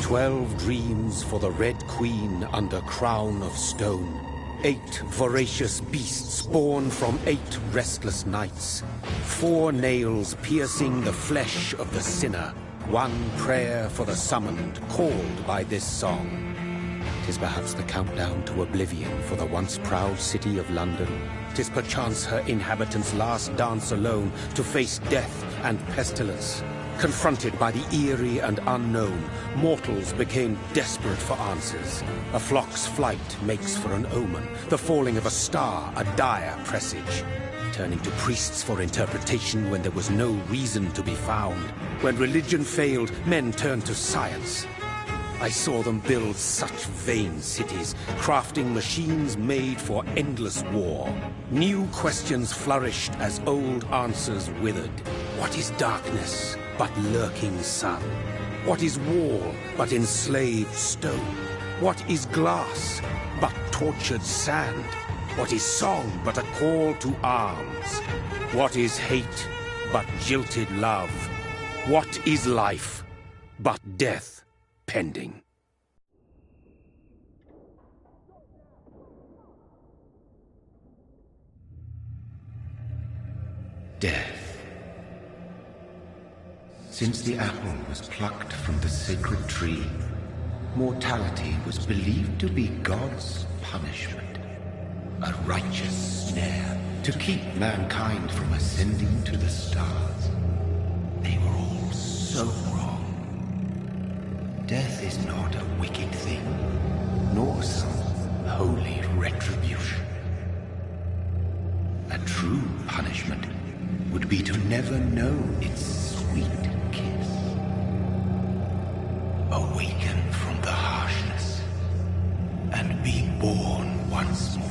12 dreams for the Red Queen under crown of stone. 8 voracious beasts born from 8 restless nights. 4 nails piercing the flesh of the sinner. 1 prayer for the summoned, called by this song. 'Tis perhaps the countdown to oblivion for the once proud city of London. 'Tis perchance her inhabitants' last dance alone to face death and pestilence. Confronted by the eerie and unknown, mortals became desperate for answers. A flock's flight makes for an omen, the falling of a star a dire presage. Turning to priests for interpretation when there was no reason to be found. When religion failed, men turned to science. I saw them build such vain cities, crafting machines made for endless war. New questions flourished as old answers withered. What is darkness but lurking sun? What is wall but enslaved stone? What is glass but tortured sand? What is song but a call to arms? What is hate but jilted love? What is life but death pending? Death. Since the apple was plucked from the sacred tree, mortality was believed to be God's punishment, a righteous snare to keep mankind from ascending to the stars. They were all so wrong. Death is not a wicked thing, nor some holy retribution. A true punishment would be to never know its sweet kiss. Awaken from the harshness and be born once more.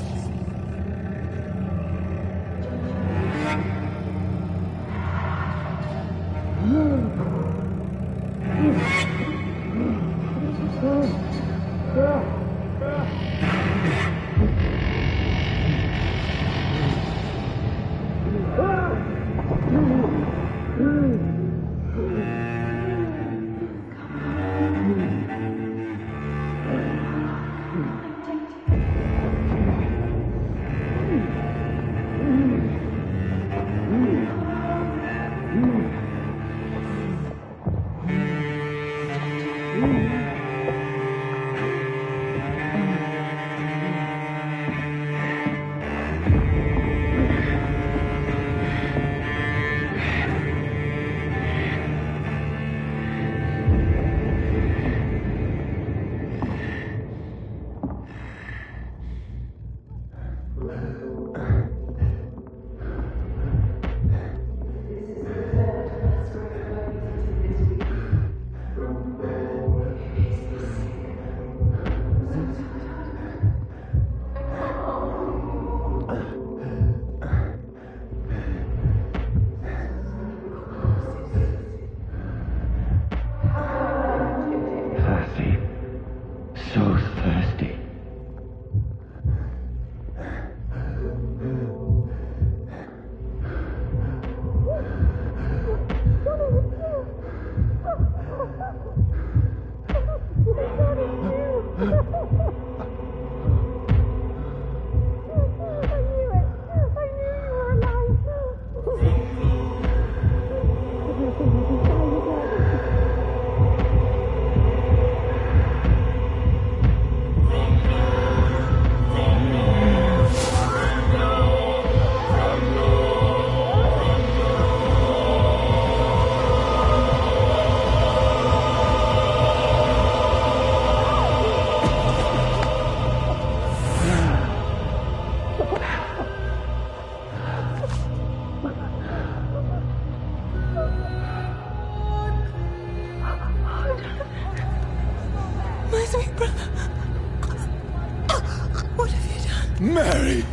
Mary!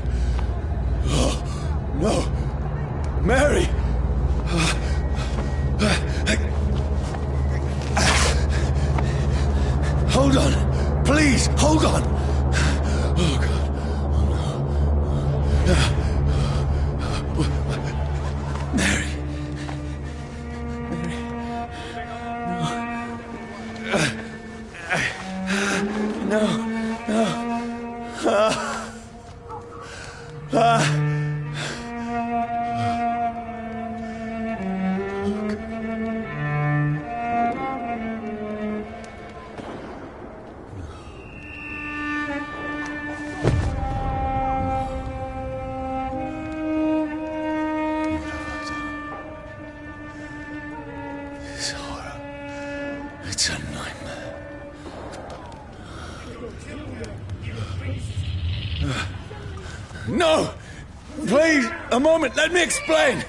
Oh, no! Mary! Hold on! Please, hold on! Oh, God. Oh, no. Mary. Mary. No. This horror. It's a nightmare. No! Please, a moment, let me explain!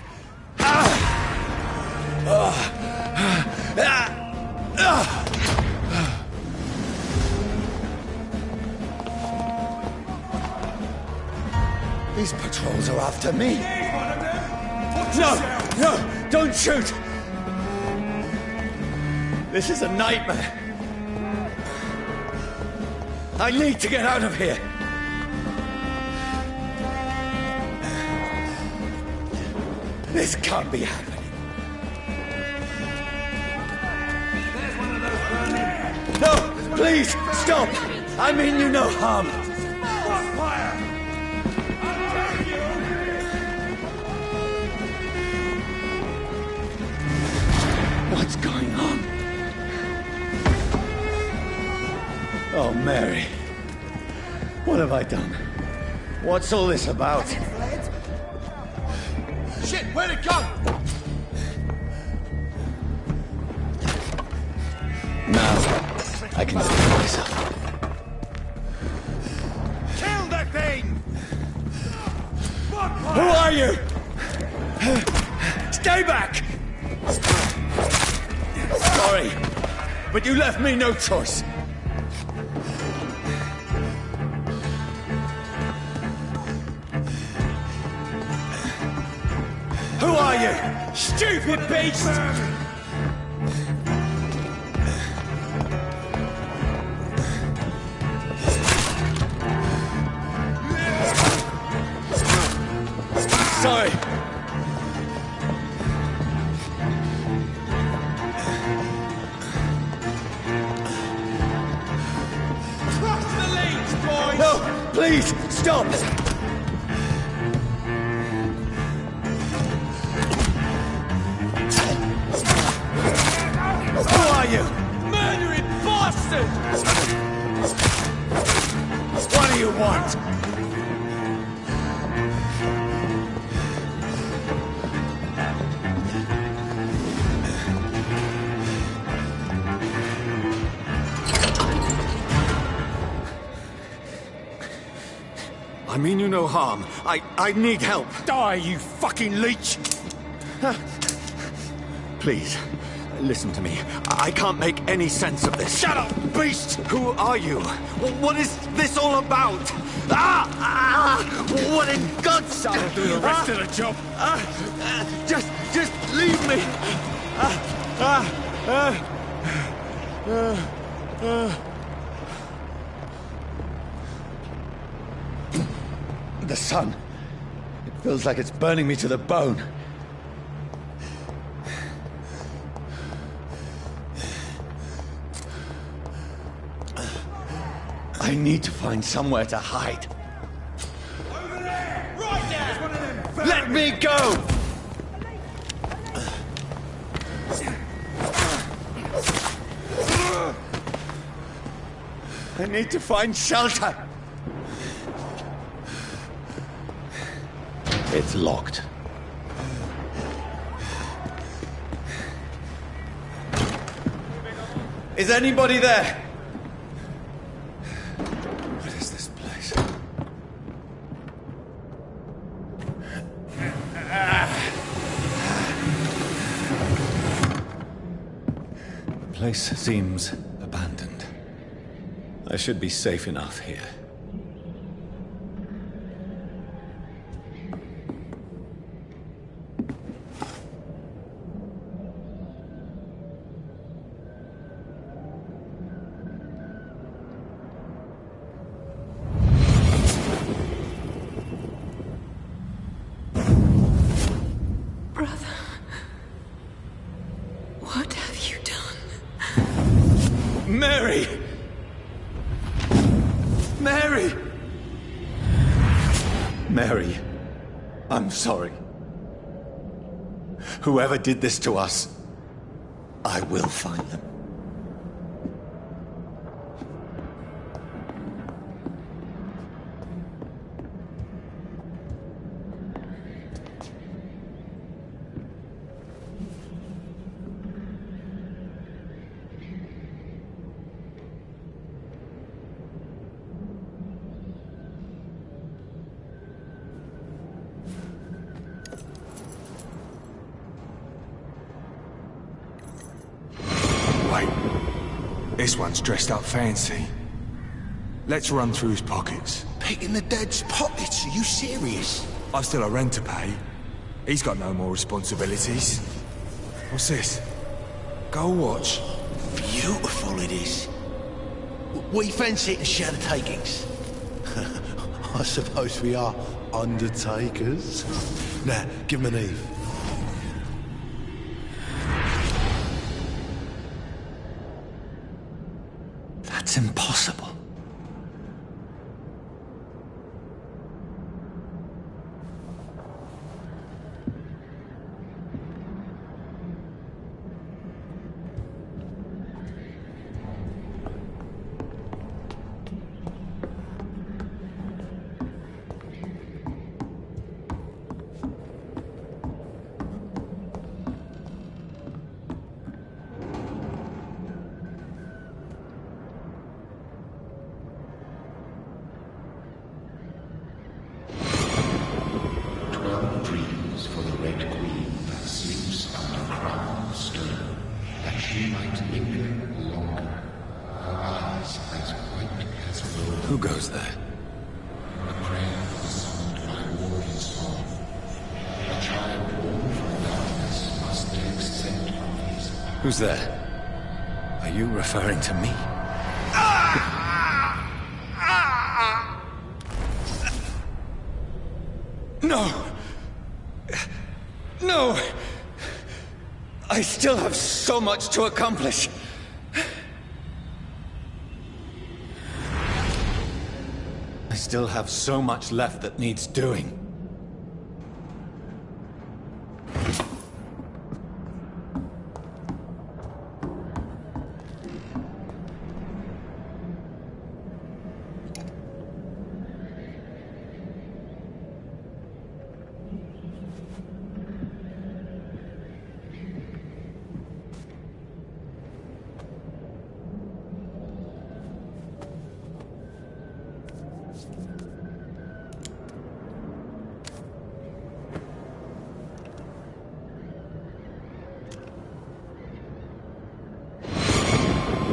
These patrols are after me. No, don't shoot! This is a nightmare. I need to get out of here. This can't be happening. No, please, stop! I mean you no harm. What's going on? Oh, Mary. What have I done? What's all this about? Shit, where'd it go? Now, I can save myself. Kill that thing! Who are you? Stay back! Sorry, but you left me no choice. Who are you? Stupid beast! Sorry. Cross the lanes, boys! No, please, stop! Who are you? Murdering bastard! What do you want? I mean you no harm. I need help. Die, you fucking leech! Please, listen to me. I can't make any sense of this. Shut up, beast! Who are you? What is this all about? What in God's name? I'll do the rest of the job. Just leave me. The sun. It feels like it's burning me to the bone. I need to find somewhere to hide. Over there! Right now! One of them. Let me go! I need to find shelter. It's locked. Is anybody there? What is this place? The place seems abandoned. I should be safe enough here. What have you done? Mary! Mary! Mary, I'm sorry. Whoever did this to us, I will find them. This one's dressed up fancy. Let's run through his pockets. Picking the dead's pockets? Are you serious? I've still a rent to pay. He's got no more responsibilities. What's this? Gold watch. Beautiful it is. We fancy it and share the takings. I suppose we are undertakers. Now, give him an Eve. That's impossible. Who goes there? A prayer summoned by warriors song. A child born from darkness must accept of his power. Who's there? Are you referring to me? No! No! I still have so much to accomplish! I still have so much left that needs doing.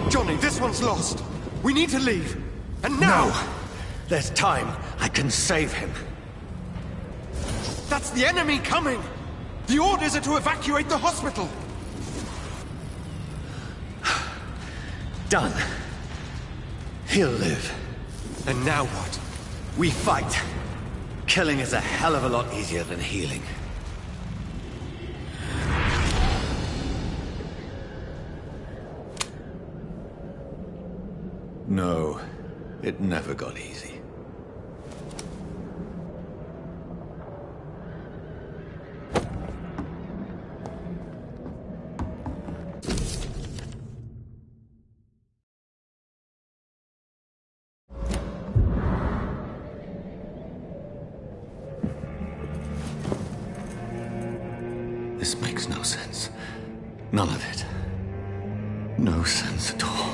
Johnny, this one's lost. We need to leave. And now! No! There's time. I can save him. That's the enemy coming! The orders are to evacuate the hospital! Done. He'll live. And now what? We fight. Killing is a hell of a lot easier than healing. No, it never got easy. This makes no sense. None of it. No sense at all.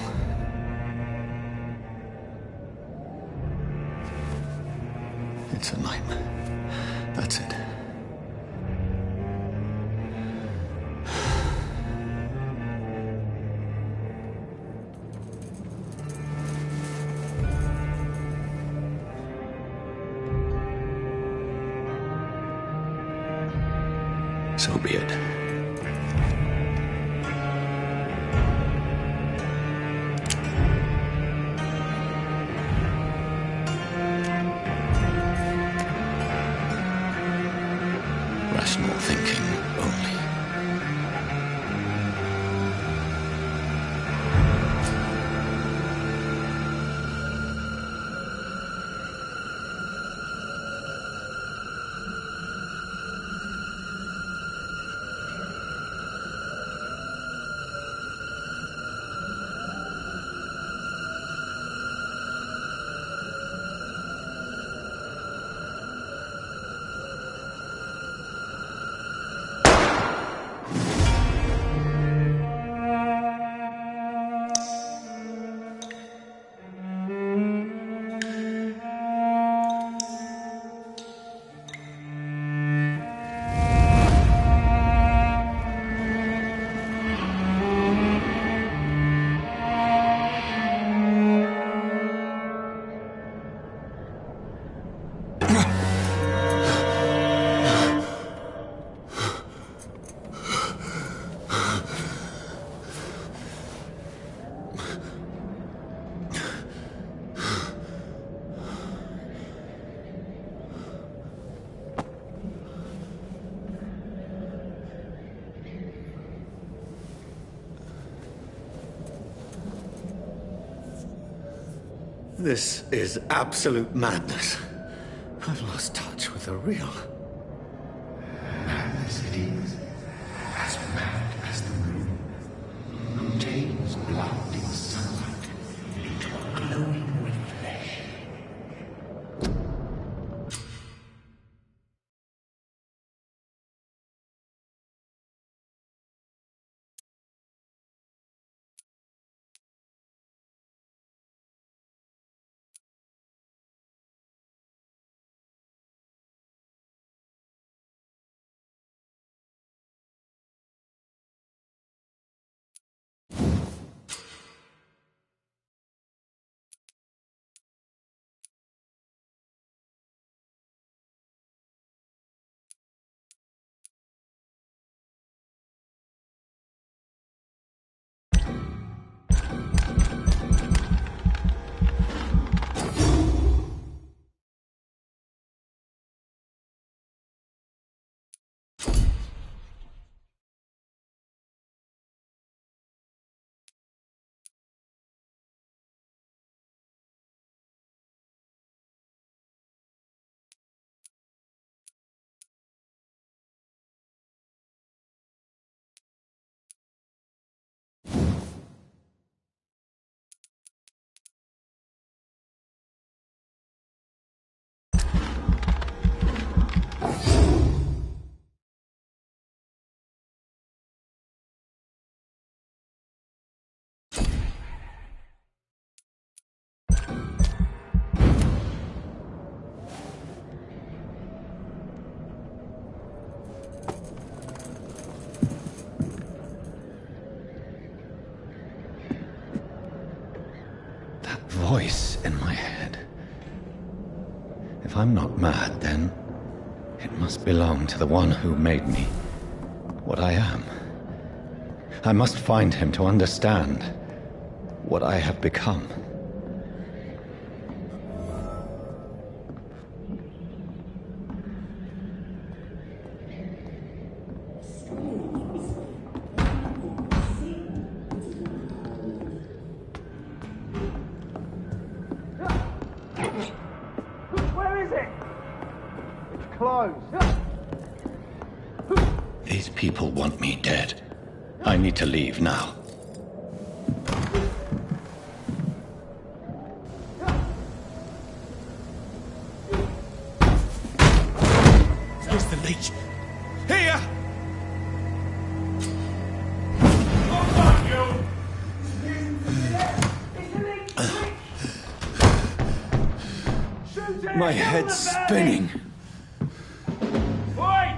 It's a nightmare. That's it. So be it. Rational thinking only. This is absolute madness. I've lost touch with the real. Madness it is. As mad as the moon. Who takes blinding sunlight into a glowing reflection. Voice in my head. If I'm not mad, then it must belong to the one who made me what I am. I must find him to understand what I have become. These people want me dead. I need to leave now. Where's the leech? Here! My head's spinning. Oi!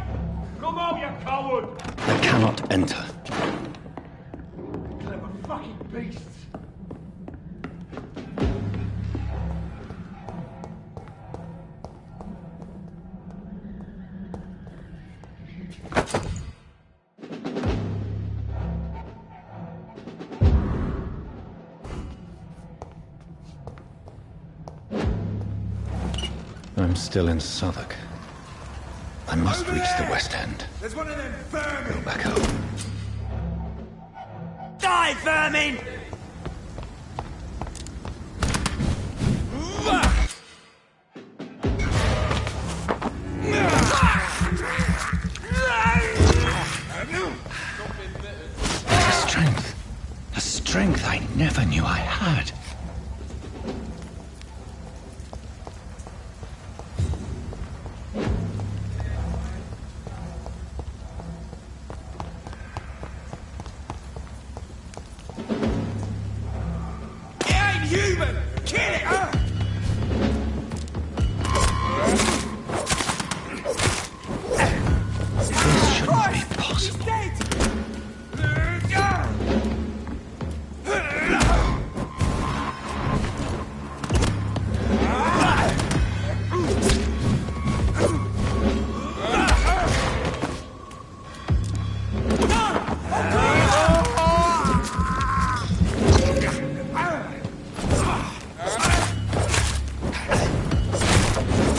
Come on, you coward! I cannot enter. Clever fucking beasts! I'm still in Southwark. I must Over reach the there! West End. There's one of them vermin! Go back home. Die, vermin! The strength I never knew I had. Human! Kill it, huh? This shouldn't be possible.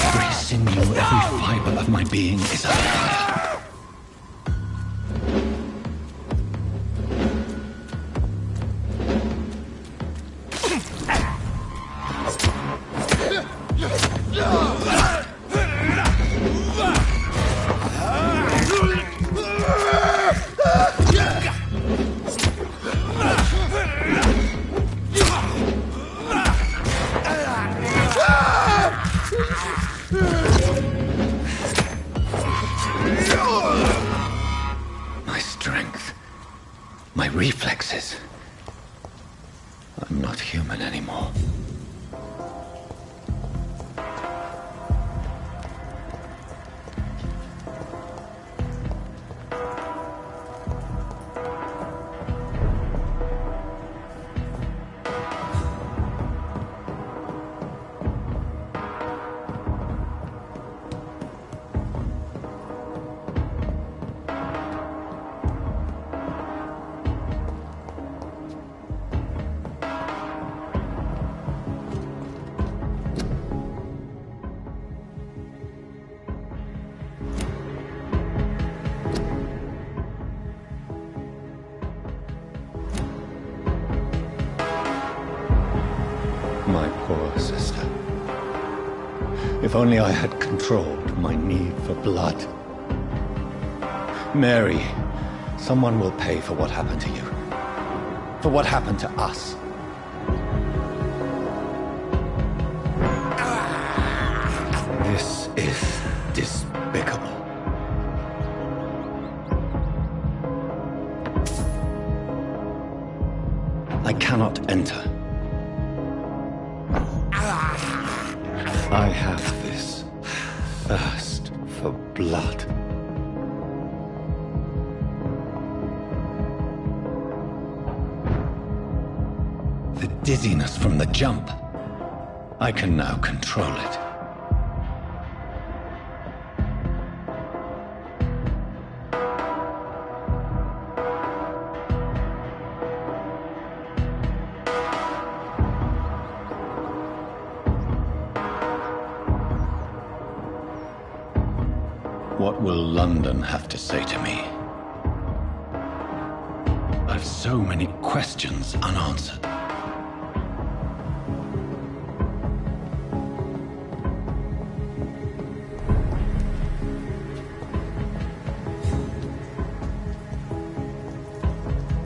Every sinew, every fiber of my being is on fire. reflexes. I'm not human anymore. My poor sister. If only I had controlled my need for blood. Mary, someone will pay for what happened to you. For what happened to us. This is despicable. I cannot enter. I have this thirst for blood. The dizziness from the jump. I can now control it. What will London have to say to me? I've so many questions unanswered.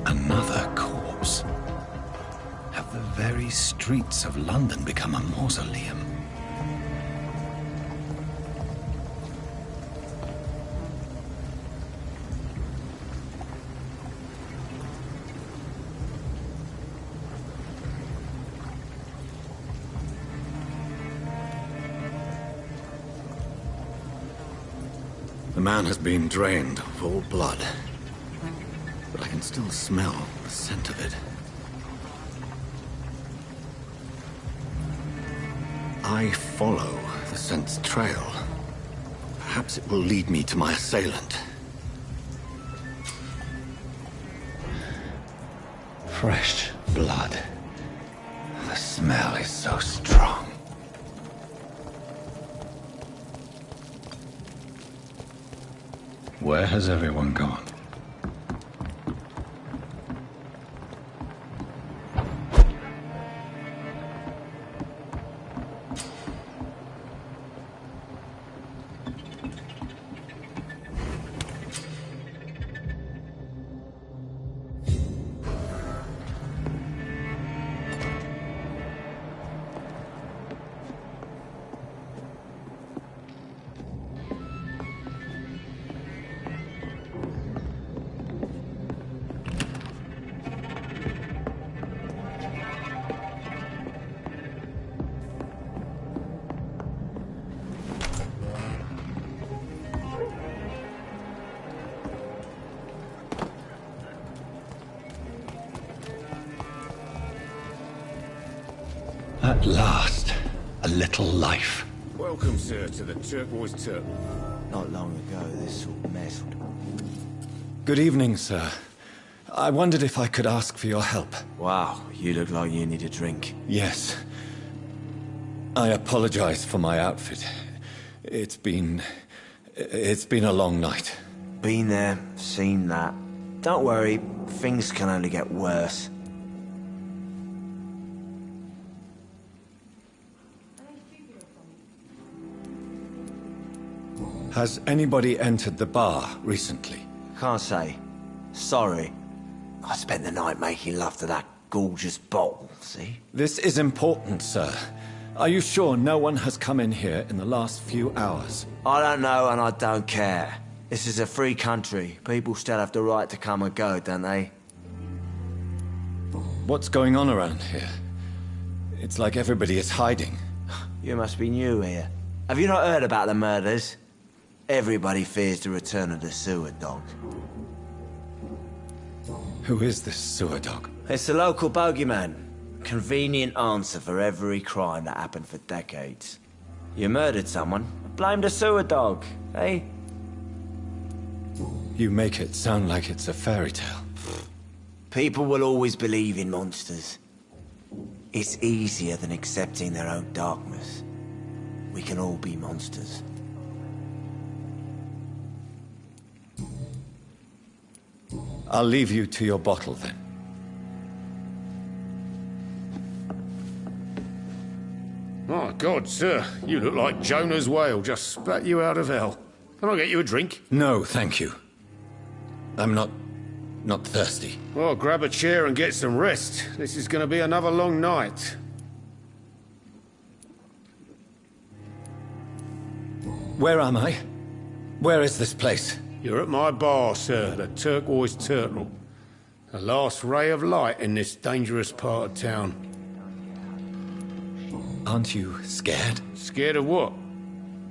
Another corpse. Have the very streets of London become a mausoleum? The man has been drained of all blood, but I can still smell the scent of it. I follow the scent's trail. Perhaps it will lead me to my assailant. Fresh blood. The smell is so strong. Where has everyone gone? At last, a little life. Welcome, sir, to the Turquoise Turtle. Not long ago, this sort of mess would... Good evening, sir. I wondered if I could ask for your help. Wow, you look like you need a drink. Yes. I apologize for my outfit. It's been a long night. Been there, seen that. Don't worry, things can only get worse. Has anybody entered the bar recently? Can't say. Sorry. I spent the night making love to that gorgeous bottle, see? This is important, sir. Are you sure no one has come in here in the last few hours? I don't know and I don't care. This is a free country. People still have the right to come and go, don't they? What's going on around here? It's like everybody is hiding. You must be new here. Have you not heard about the murders? Everybody fears the return of the sewer dog. Who is this sewer dog? It's the local bogeyman. Convenient answer for every crime that happened for decades. You murdered someone, blame the sewer dog, eh? You make it sound like it's a fairy tale. People will always believe in monsters. It's easier than accepting their own darkness. We can all be monsters. I'll leave you to your bottle then. My God, sir, you look like Jonah's whale just spat you out of hell. Can I get you a drink? No, thank you. I'm not thirsty. Well, grab a chair and get some rest. This is going to be another long night. Where am I? Where is this place? You're at my bar, sir, the Turquoise Turtle. The last ray of light in this dangerous part of town. Aren't you scared? Scared of what?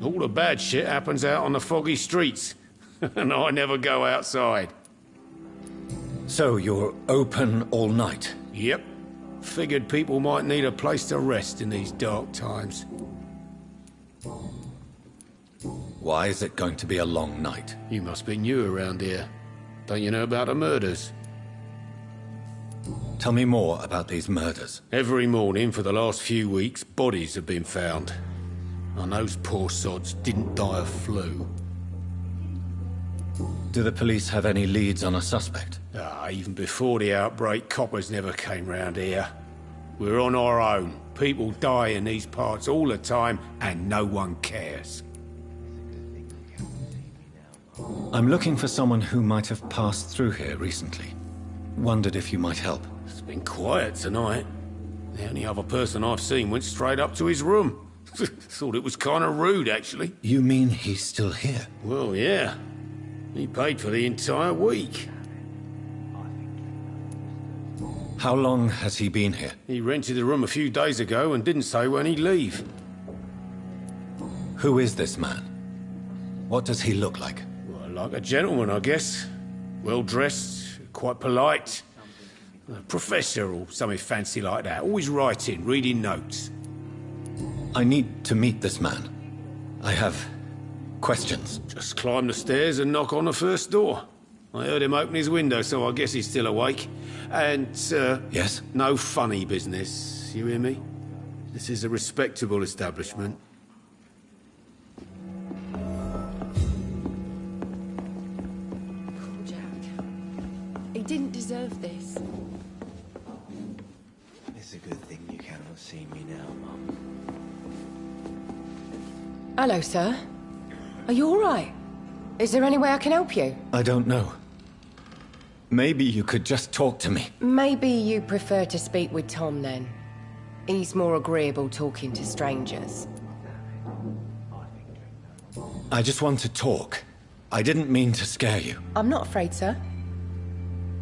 All the bad shit happens out on the foggy streets. And I never go outside. So you're open all night? Yep. Figured people might need a place to rest in these dark times. Why is it going to be a long night? You must be new around here. Don't you know about the murders? Tell me more about these murders. Every morning for the last few weeks, bodies have been found. And those poor sods didn't die of flu. Do the police have any leads on a suspect? Even before the outbreak, coppers never came round here. We're on our own. People die in these parts all the time, and no one cares. I'm looking for someone who might have passed through here recently. Wondered if you might help. It's been quiet tonight. The only other person I've seen went straight up to his room. Thought it was kind of rude, actually. You mean he's still here? Well, yeah. He paid for the entire week. How long has he been here? He rented the room a few days ago and didn't say when he'd leave. Who is this man? What does he look like? Well, like a gentleman, I guess. Well-dressed, quite polite. A professor or something fancy like that. Always writing, reading notes. I need to meet this man. I have questions. Just climb the stairs and knock on the first door. I heard him open his window, so I guess he's still awake. And, Yes? no funny business, you hear me? This is a respectable establishment. Jack. He didn't deserve this. It's a good thing you cannot see me now, Mum. Hello, sir. Are you all right? Is there any way I can help you? I don't know. Maybe you could just talk to me. Maybe you prefer to speak with Tom, then. He's more agreeable talking to strangers. I just want to talk. I didn't mean to scare you. I'm not afraid, sir.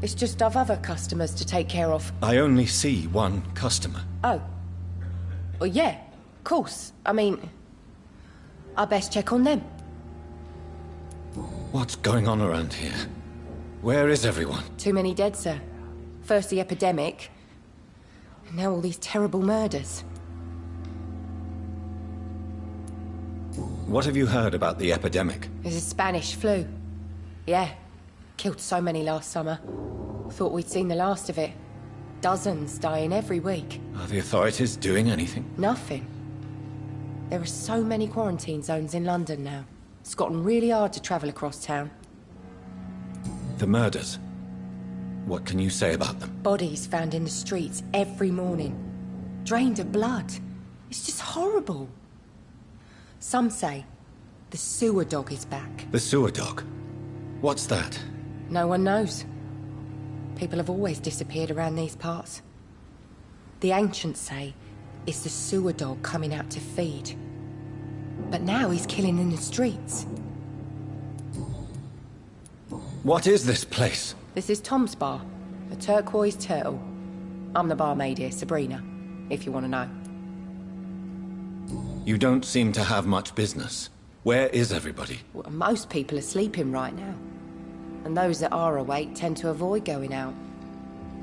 It's just I've other customers to take care of. I only see one customer. Oh. Well, yeah, of course. I mean, I best check on them. What's going on around here? Where is everyone? Too many dead, sir. First the epidemic, and now all these terrible murders. What have you heard about the epidemic? There's a Spanish flu. Yeah. Killed so many last summer. Thought we'd seen the last of it. Dozens dying every week. Are the authorities doing anything? Nothing. There are so many quarantine zones in London now. It's gotten really hard to travel across town. The murders. What can you say about them? Bodies found in the streets every morning. Drained of blood. It's just horrible. Some say the sewer dog is back. The sewer dog? What's that? No one knows. People have always disappeared around these parts. The ancients say it's the sewer dog coming out to feed. But now he's killing in the streets. What is this place? This is Tom's bar, the Turquoise Turtle. I'm the barmaid here, Sabrina, if you want to know. You don't seem to have much business. Where is everybody? Well, most people are sleeping right now. And those that are awake tend to avoid going out.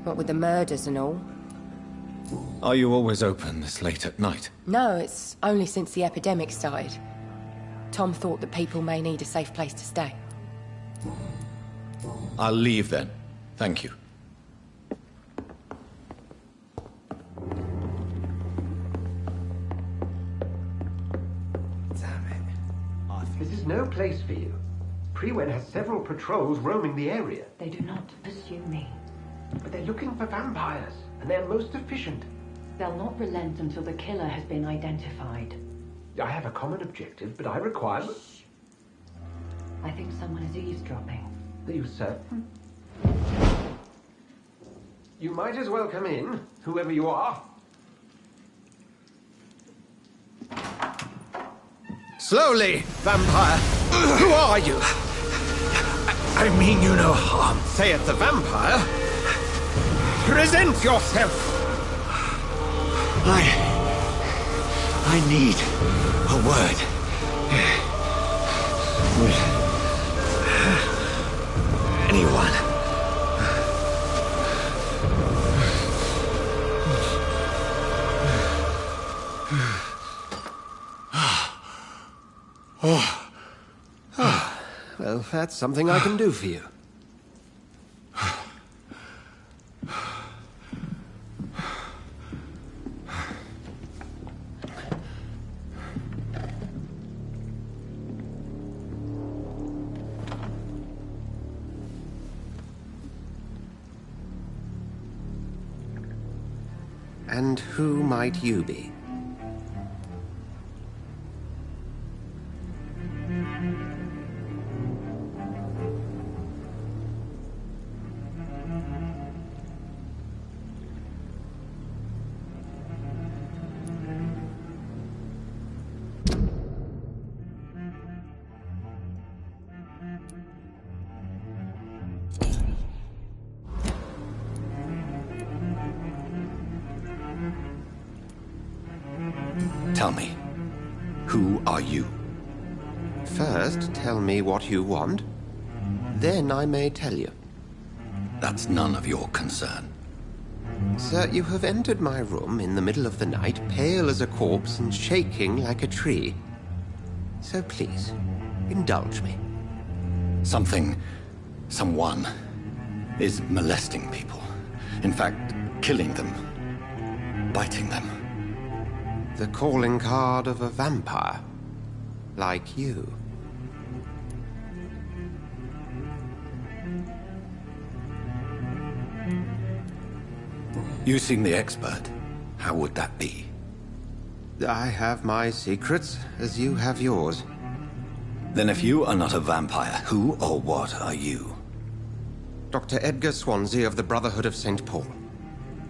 What with the murders and all. Are you always open this late at night? No, it's only since the epidemic started. Tom thought that people may need a safe place to stay. I'll leave then. Thank you. Damn it. This is no place for you. Prewen has several patrols roaming the area. They do not pursue me. But they're looking for vampires, and they're most efficient. They'll not relent until the killer has been identified. I have a common objective, but I require... Shh. I think someone is eavesdropping. You, sir? You might as well come in, whoever you are. Slowly, vampire! Who are you? I mean you no harm. Say it, the vampire. Present yourself! I need a word. With anyone. Well, that's something I can do for you. And who might you be? Tell me, who are you? First, tell me what you want. Then I may tell you. That's none of your concern. Sir, you have entered my room in the middle of the night, pale as a corpse and shaking like a tree. So please, indulge me. Someone is molesting people. In fact, killing them. Biting them. The calling card of a vampire. Like you. You seem the expert. How would that be? I have my secrets, as you have yours. Then if you are not a vampire, who or what are you? Dr. Edgar Swansea of the Brotherhood of St. Paul.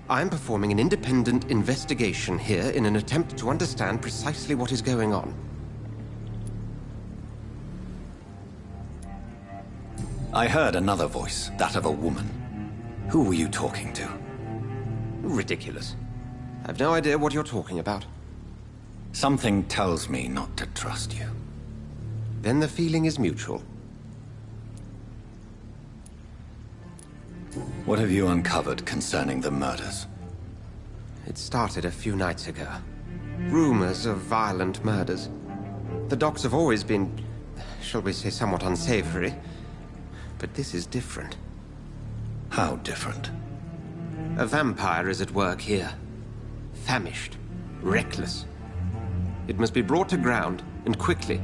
I'm performing an independent investigation here in an attempt to understand precisely what is going on. I heard another voice, that of a woman. Who were you talking to? Ridiculous. I've no idea what you're talking about. Something tells me not to trust you. Then the feeling is mutual. What have you uncovered concerning the murders? It started a few nights ago. Rumors of violent murders. The docks have always been, shall we say, somewhat unsavory. But this is different. How different? A vampire is at work here. Famished. Reckless. It must be brought to ground, and quickly.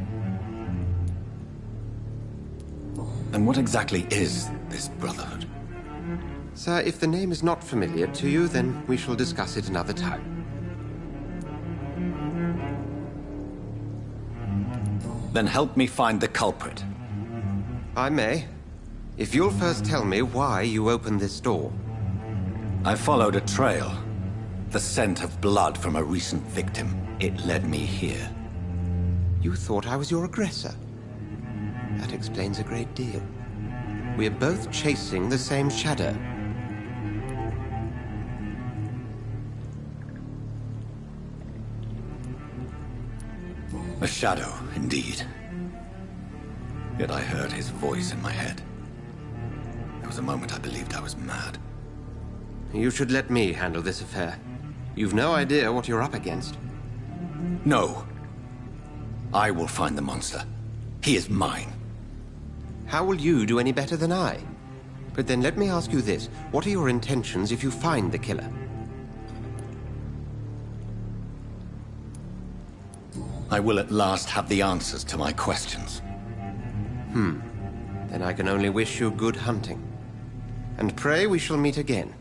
And what exactly is this Brotherhood? Sir, if the name is not familiar to you, then we shall discuss it another time. Then help me find the culprit. I may. If you'll first tell me why you opened this door. I followed a trail. The scent of blood from a recent victim. It led me here. You thought I was your aggressor. That explains a great deal. We're both chasing the same shadow. A shadow, indeed. Yet I heard his voice in my head. There was a moment I believed I was mad. You should let me handle this affair. You've no idea what you're up against. No. I will find the monster. He is mine. How will you do any better than I? But then let me ask you this. What are your intentions if you find the killer? I will at last have the answers to my questions. Then I can only wish you good hunting. And pray we shall meet again.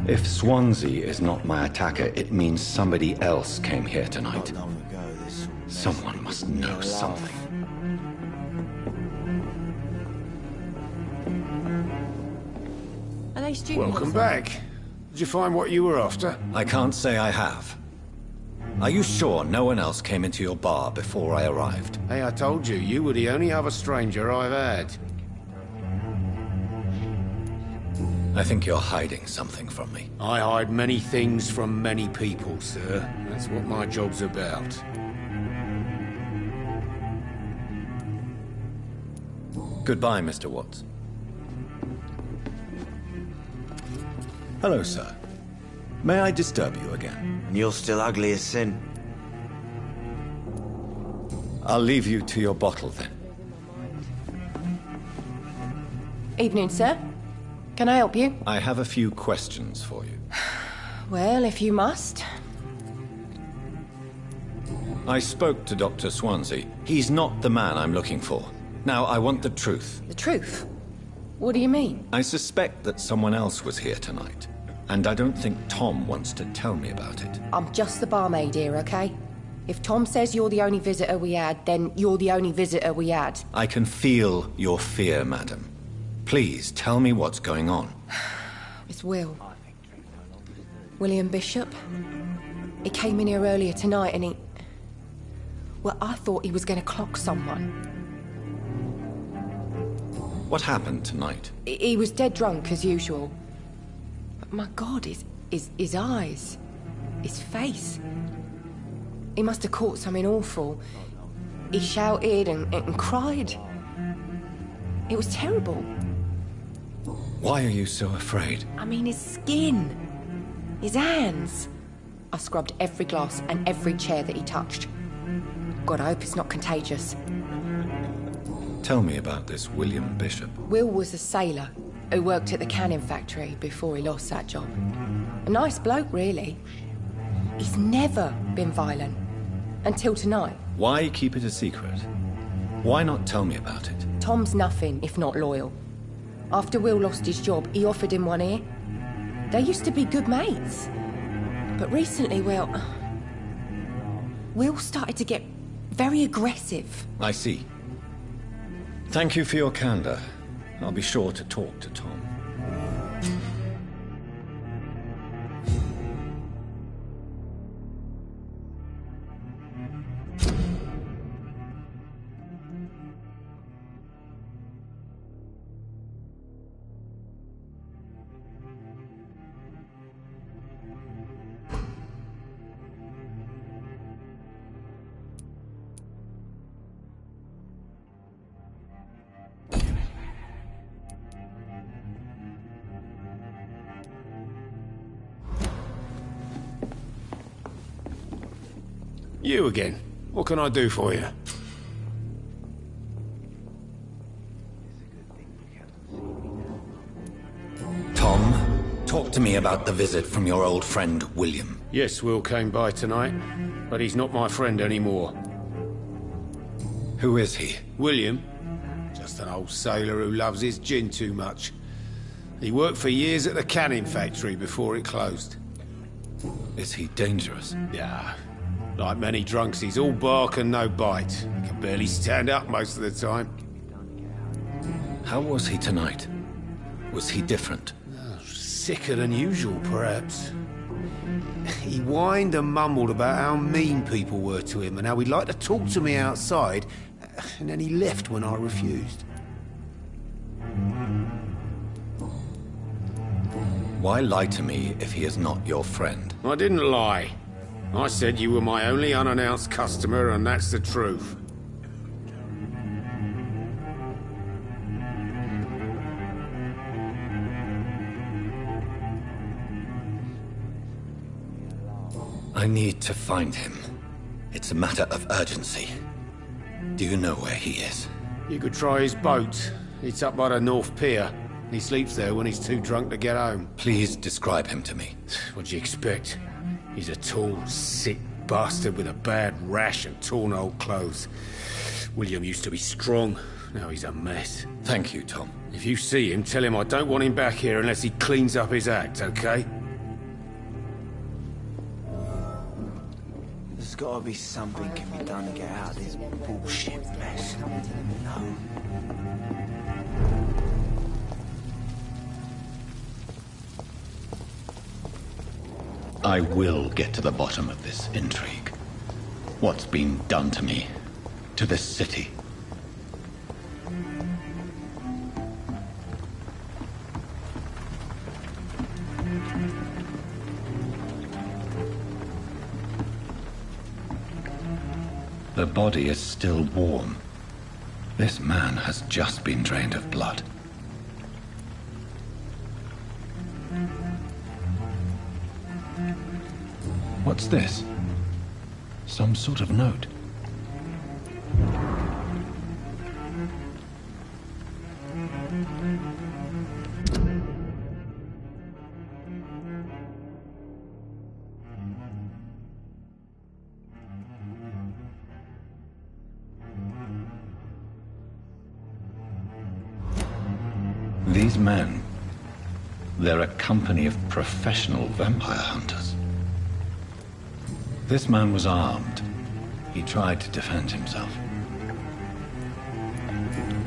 If Swansea is not my attacker, it means somebody else came here tonight. Someone must know something. Are they stupid? Welcome back. Did you find what you were after? I can't say I have. Are you sure no one else came into your bar before I arrived? Hey, I told you, you were the only other stranger I've had. I think you're hiding something from me. I hide many things from many people, sir. That's what my job's about. Goodbye, Mr. Watts. Hello, sir. May I disturb you again? And you're still ugly as sin. I'll leave you to your bottle, then. Evening, sir. Can I help you? I have a few questions for you. Well, if you must. I spoke to Dr. Swansea. He's not the man I'm looking for. Now, I want the truth. The truth? What do you mean? I suspect that someone else was here tonight. And I don't think Tom wants to tell me about it. I'm just the barmaid here, okay? If Tom says you're the only visitor we had, then you're the only visitor we had. I can feel your fear, madam. Please, tell me what's going on. It's Will. William Bishop. He came in here earlier tonight and he... Well, I thought he was going to clock someone. What happened tonight? He was dead drunk, as usual. But my God, his eyes. His face. He must have caught something awful. He shouted and cried. It was terrible. Why are you so afraid? I mean, his skin. His hands. I scrubbed every glass and every chair that he touched. God, I hope it's not contagious. Tell me about this William Bishop. Will was a sailor who worked at the canning factory before he lost that job. A nice bloke, really. He's never been violent. Until tonight. Why keep it a secret? Why not tell me about it? Tom's nothing if not loyal. After Will lost his job, he offered him one ear. They used to be good mates. But recently, well... Will started to get very aggressive. I see. Thank you for your candor. I'll be sure to talk to Tom. You again. What can I do for you? Tom, talk to me about the visit from your old friend, William. Yes, Will came by tonight, but he's not my friend anymore. Who is he? William? Just an old sailor who loves his gin too much. He worked for years at the canning factory before it closed. Is he dangerous? Yeah. Like many drunks, he's all bark and no bite. He can barely stand up most of the time. How was he tonight? Was he different? Sicker than usual, perhaps. He whined and mumbled about how mean people were to him and how he'd like to talk to me outside, and then he left when I refused. Why lie to me if he is not your friend? I didn't lie. I said you were my only unannounced customer, and that's the truth. I need to find him. It's a matter of urgency. Do you know where he is? You could try his boat. It's up by the North Pier. He sleeps there when he's too drunk to get home. Please describe him to me. What do you expect? He's a tall, sick bastard with a bad rash and torn old clothes. William used to be strong. Now he's a mess. Thank you, Tom. If you see him, tell him I don't want him back here unless he cleans up his act, okay? There's gotta be something can be done to get out of this bullshit mess. No. I will get to the bottom of this intrigue. What's been done to me, to this city. The body is still warm. This man has just been drained of blood. What's this? Some sort of note. These men, they're a company of professional vampire hunters. This man was armed. He tried to defend himself.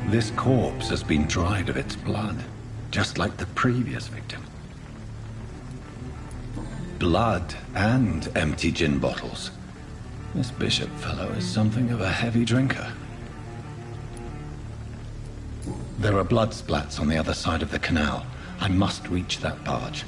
This corpse has been dried of its blood, just like the previous victim. Blood and empty gin bottles. This bishop fellow is something of a heavy drinker. There are blood splats on the other side of the canal. I must reach that barge.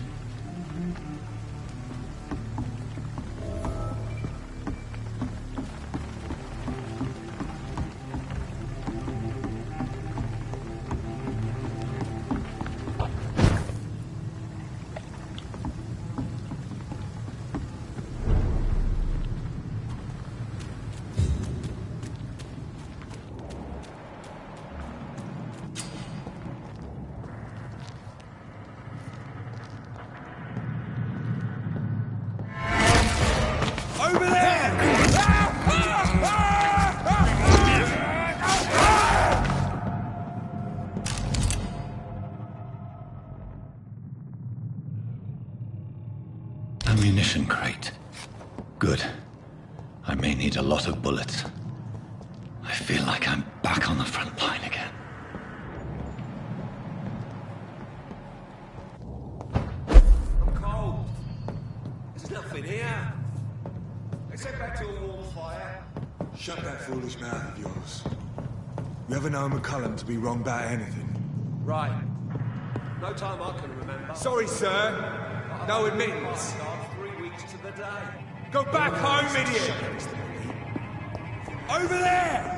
Over there! Ammunition crate. Good. I may need a lot of bullets. I feel like I'm back on the front line again. I'm cold. There's nothing here. Let's head back to a warm fire. Shut that foolish mouth of yours. You ever known McCullum to be wrong about anything? Right. No time I can remember. Sorry, sir. No admittance. 3 weeks to the day. Go back home, idiot! Over there!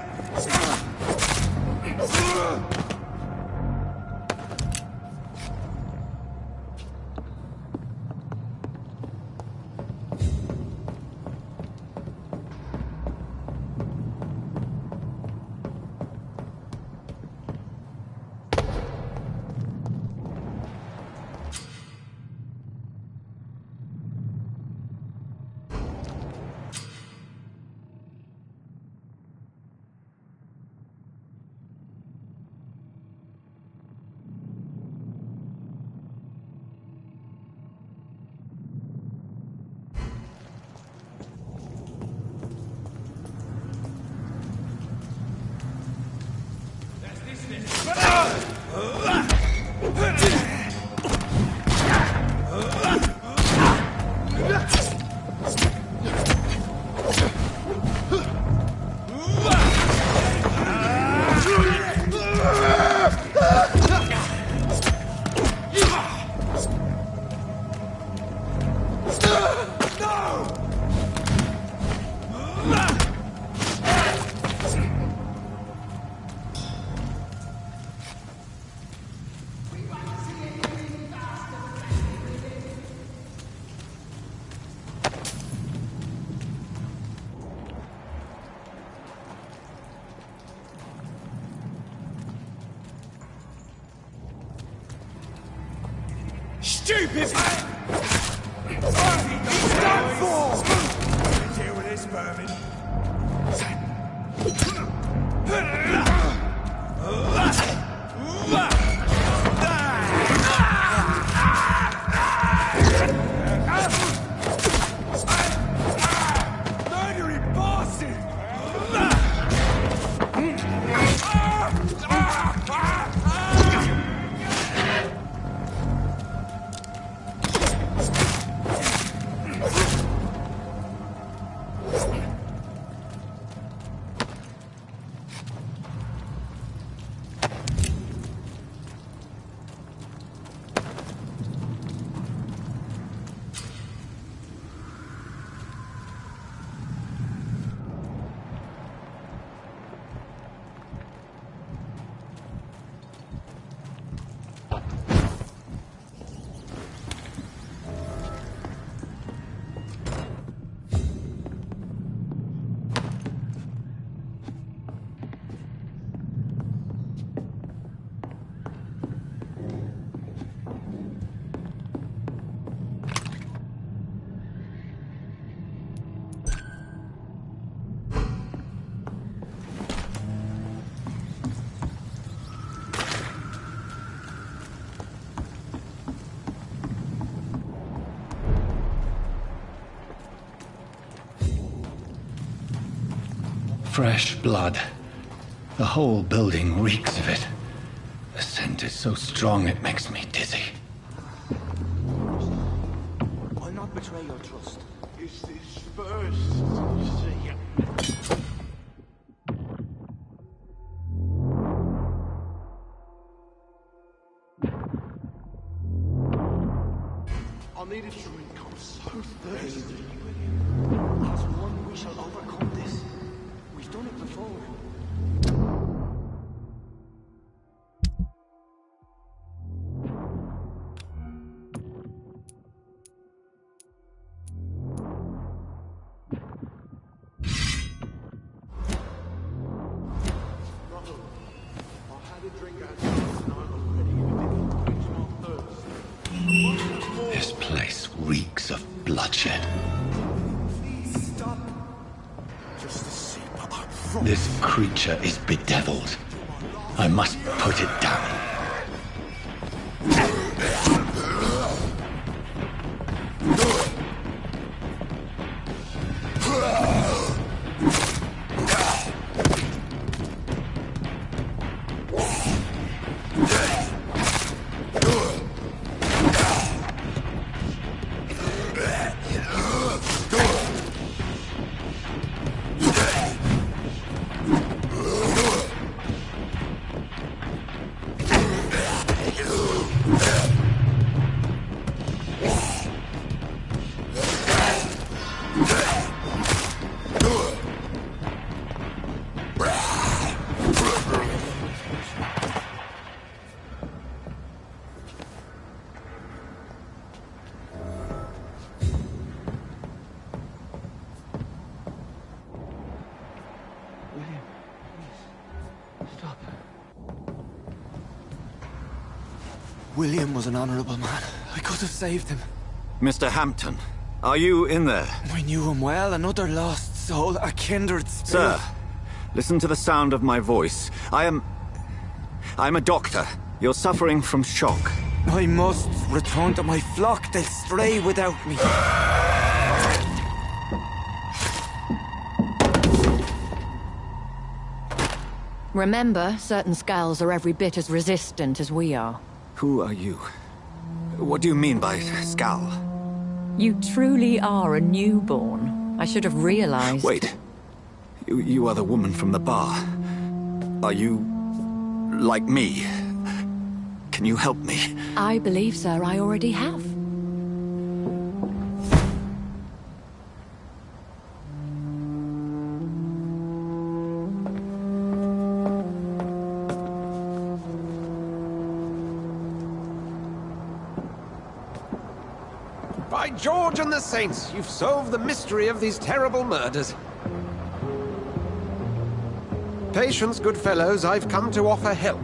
Stupid! He's done for! Deal with this, vermin. Murdering bastard! Fresh blood. The whole building reeks of it. The scent is so strong it makes me dizzy. I'll not betray your trust. Is this first? I need a drink. I'm so thirsty. As one, we shall overcome this. We've done it before. This place reeks of bloodshed. Please stop. Just a sip. I promise. This creature is bedeviled. I must put it down. William was an honorable man. I could have saved him. Mr. Hampton, are you in there? I knew him well, another lost soul, a kindred spirit. Sir, listen to the sound of my voice. I'm a doctor. You're suffering from shock. I must return to my flock. They'll stray without me. Remember, certain skulls are every bit as resistant as we are. Who are you? What do you mean by Skal? You truly are a newborn. I should have realized. Wait. You are the woman from the bar. Are you like me? Can you help me? I believe, sir, I already have. By George and the Saints, you've solved the mystery of these terrible murders. Patience, good fellows, I've come to offer help.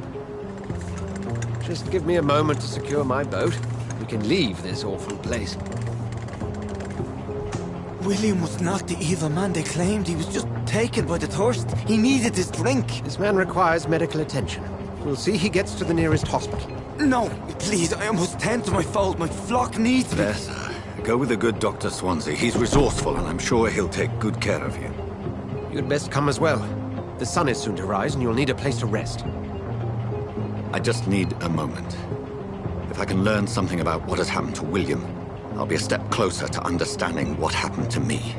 Just give me a moment to secure my boat. we can leave this awful place. William was not the evil man they claimed. He was just taken by the thirst. He needed his drink. This man requires medical attention. We'll see he gets to the nearest hospital. No, please, I must tend to my fold. My flock needs me. There, sir. Go with the good Dr. Swansea. He's resourceful, and I'm sure he'll take good care of you. You'd best come as well. The sun is soon to rise, and you'll need a place to rest. I just need a moment. If I can learn something about what has happened to William, I'll be a step closer to understanding what happened to me.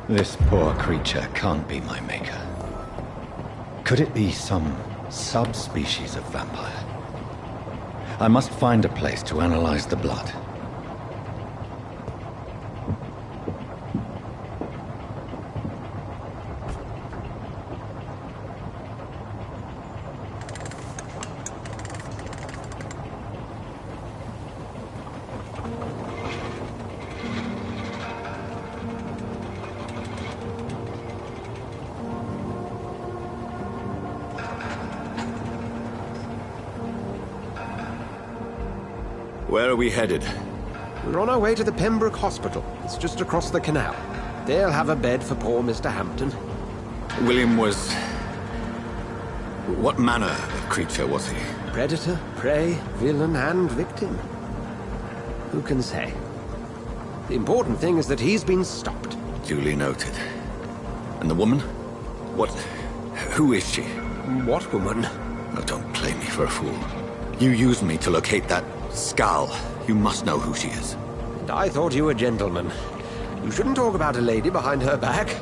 This poor creature can't be my maker. Could it be some subspecies of vampire? I must find a place to analyze the blood. Where are we headed? We're on our way to the Pembroke Hospital. It's just across the canal. They'll have a bed for poor Mr. Hampton. William was... what manner of creature was he? Predator, prey, villain, and victim. Who can say? The important thing is that he's been stopped. Duly noted. And the woman? What... who is she? What woman? Oh, don't play me for a fool. You used me to locate that Skull. You must know who she is. And I thought you a gentleman. You shouldn't talk about a lady behind her back,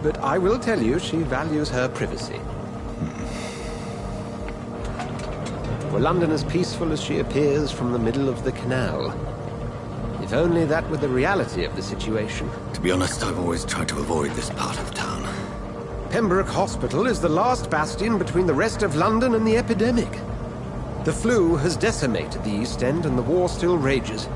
but I will tell you she values her privacy. Were London as peaceful as she appears from the middle of the canal? If only that were the reality of the situation. To be honest, I've always tried to avoid this part of town. Pembroke Hospital is the last bastion between the rest of London and the epidemic. The flu has decimated the East End and the war still rages.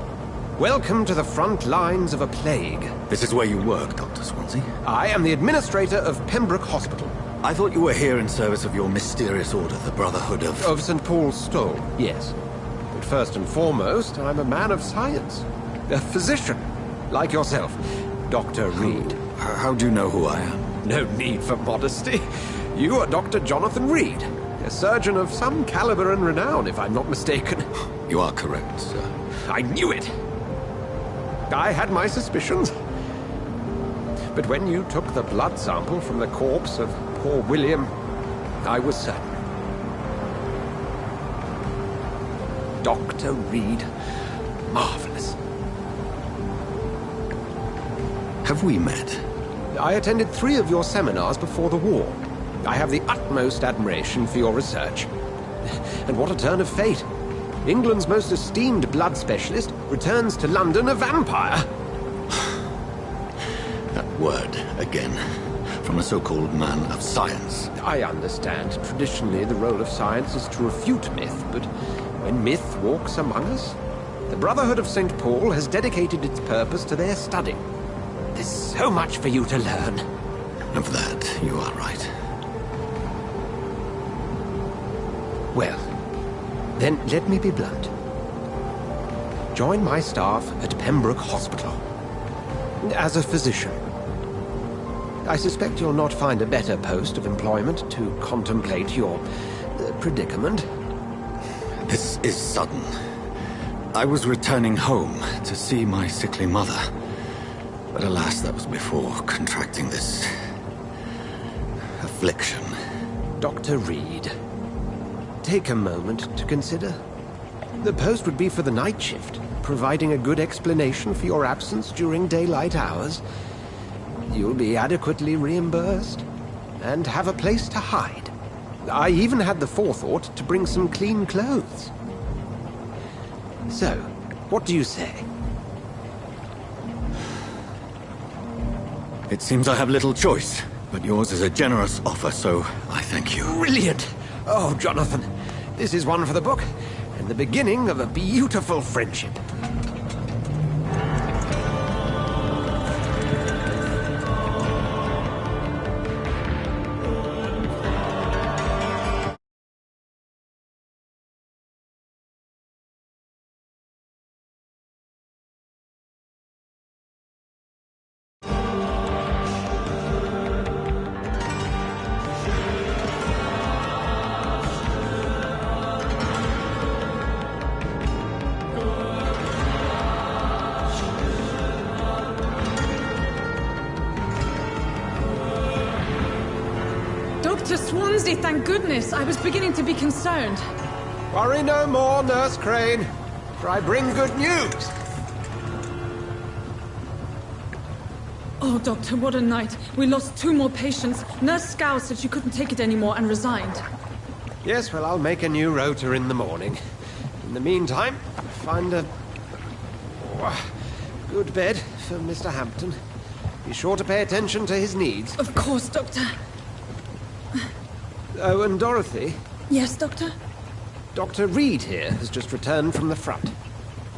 Welcome to the front lines of a plague. This is where you work, Dr. Swansea? I am the administrator of Pembroke Hospital. I thought you were here in service of your mysterious order, the Brotherhood of... Of St. Paul's Stole, yes. But first and foremost, I'm a man of science. A physician, like yourself, Dr. Reed. How do you know who I am? No need for modesty. You are Dr. Jonathan Reed. A surgeon of some caliber and renown, if I'm not mistaken. You are correct, sir. I knew it! I had my suspicions. But when you took the blood sample from the corpse of poor William, I was certain. Dr. Reed. Marvelous. Have we met? I attended 3 of your seminars before the war. I have the utmost admiration for your research. And what a turn of fate. England's most esteemed blood specialist returns to London a vampire. That word, again. From a so-called man of science. I understand. Traditionally, the role of science is to refute myth, but when myth walks among us, the Brotherhood of St. Paul has dedicated its purpose to their study. There's so much for you to learn. Of that, you are right. Well, then let me be blunt. Join my staff at Pembroke Hospital. As a physician. I suspect you'll not find a better post of employment to contemplate your predicament. This is sudden. I was returning home to see my sickly mother. But alas, that was before contracting this... affliction. Dr. Reed. Take a moment to consider. The post would be for the night shift, providing a good explanation for your absence during daylight hours. You'll be adequately reimbursed, and have a place to hide. I even had the forethought to bring some clean clothes. So, what do you say? It seems I have little choice, but yours is a generous offer, so I thank you. Brilliant! Oh, Jonathan, this is one for the book. and the beginning of a beautiful friendship. Dr. Swansea, thank goodness. I was beginning to be concerned. Worry no more, Nurse Crane, for I bring good news. Oh, Doctor, what a night. We lost 2 more patients. Nurse Scow said she couldn't take it anymore and resigned. Yes, well, I'll make a new rota in the morning. In the meantime, find a good bed for Mr. Hampton. Be sure to pay attention to his needs. Of course, Doctor. Oh, and Dorothy? Yes, Doctor? Dr. Reed here has just returned from the front.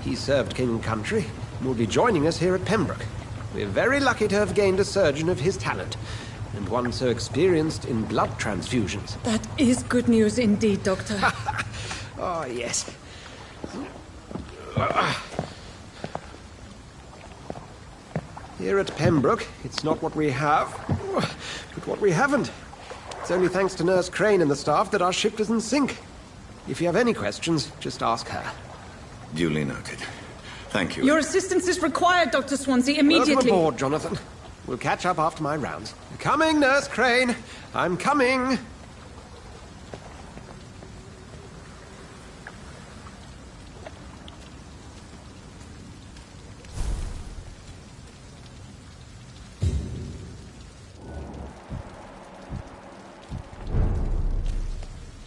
He served King and Country and will be joining us here at Pembroke. We're very lucky to have gained a surgeon of his talent, and one so experienced in blood transfusions. That is good news indeed, Doctor. Oh, yes. Here at Pembroke, it's not what we have, but what we haven't. It's only thanks to Nurse Crane and the staff that our ship doesn't sink. If you have any questions, just ask her. Duly noted. Thank you. Your assistance is required, Dr. Swansea, immediately. Welcome aboard, Jonathan. We'll catch up after my rounds. Coming, Nurse Crane. I'm coming.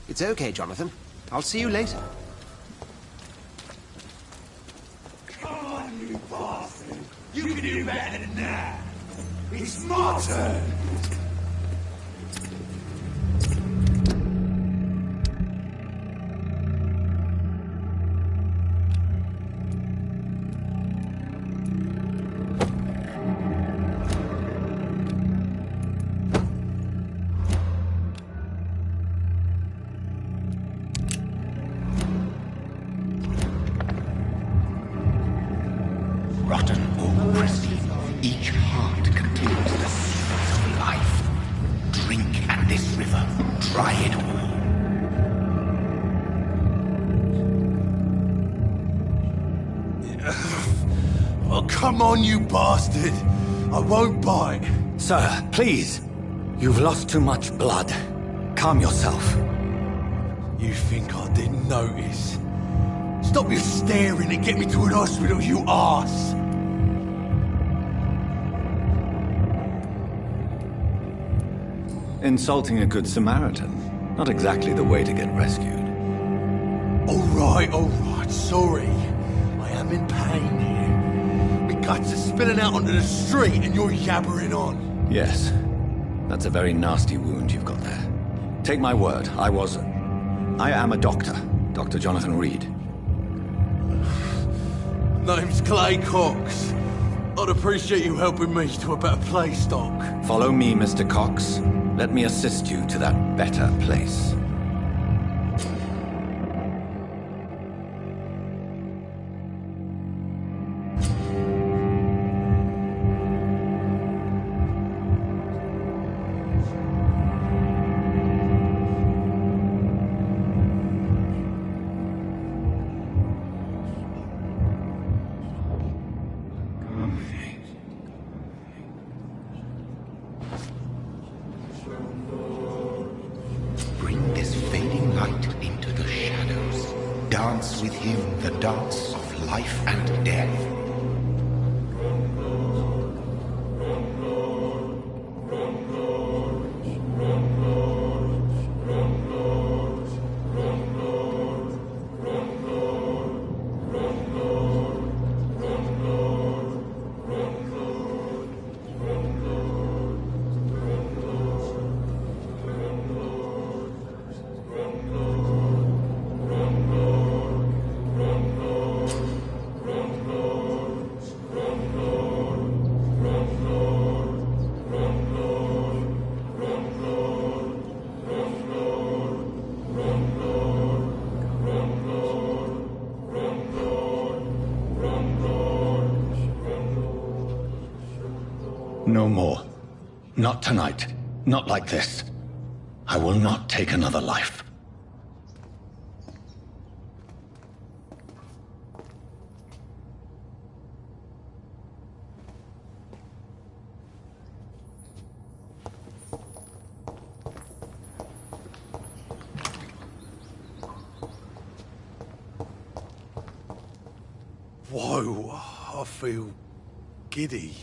It's okay, Jonathan. I'll see you later. Come on, you bastard! You can do better than that! It's my turn! Rotten or pristine, each heart contains the seeds of life. Drink at this river, try it all. Oh, come on, you bastard! I won't bite. Sir, please. You've lost too much blood. Calm yourself. You think I didn't notice? Stop your staring and get me to an hospital, you arse! Insulting a good Samaritan. Not exactly the way to get rescued. All right, sorry. I am in pain here. My guts are spilling out onto the street and you're yabbering on. Yes. That's a very nasty wound you've got there. Take my word, I am a doctor. Dr. Jonathan Reed. Name's Clay Cox. I'd appreciate you helping me to a better place, Doc. Follow me, Mr. Cox. Let me assist you to that better place. Bring this fading light into the shadows. Dance with him the dance of life and death. No more. Not tonight. Not like this. I will not take another life. Whoa, I feel giddy.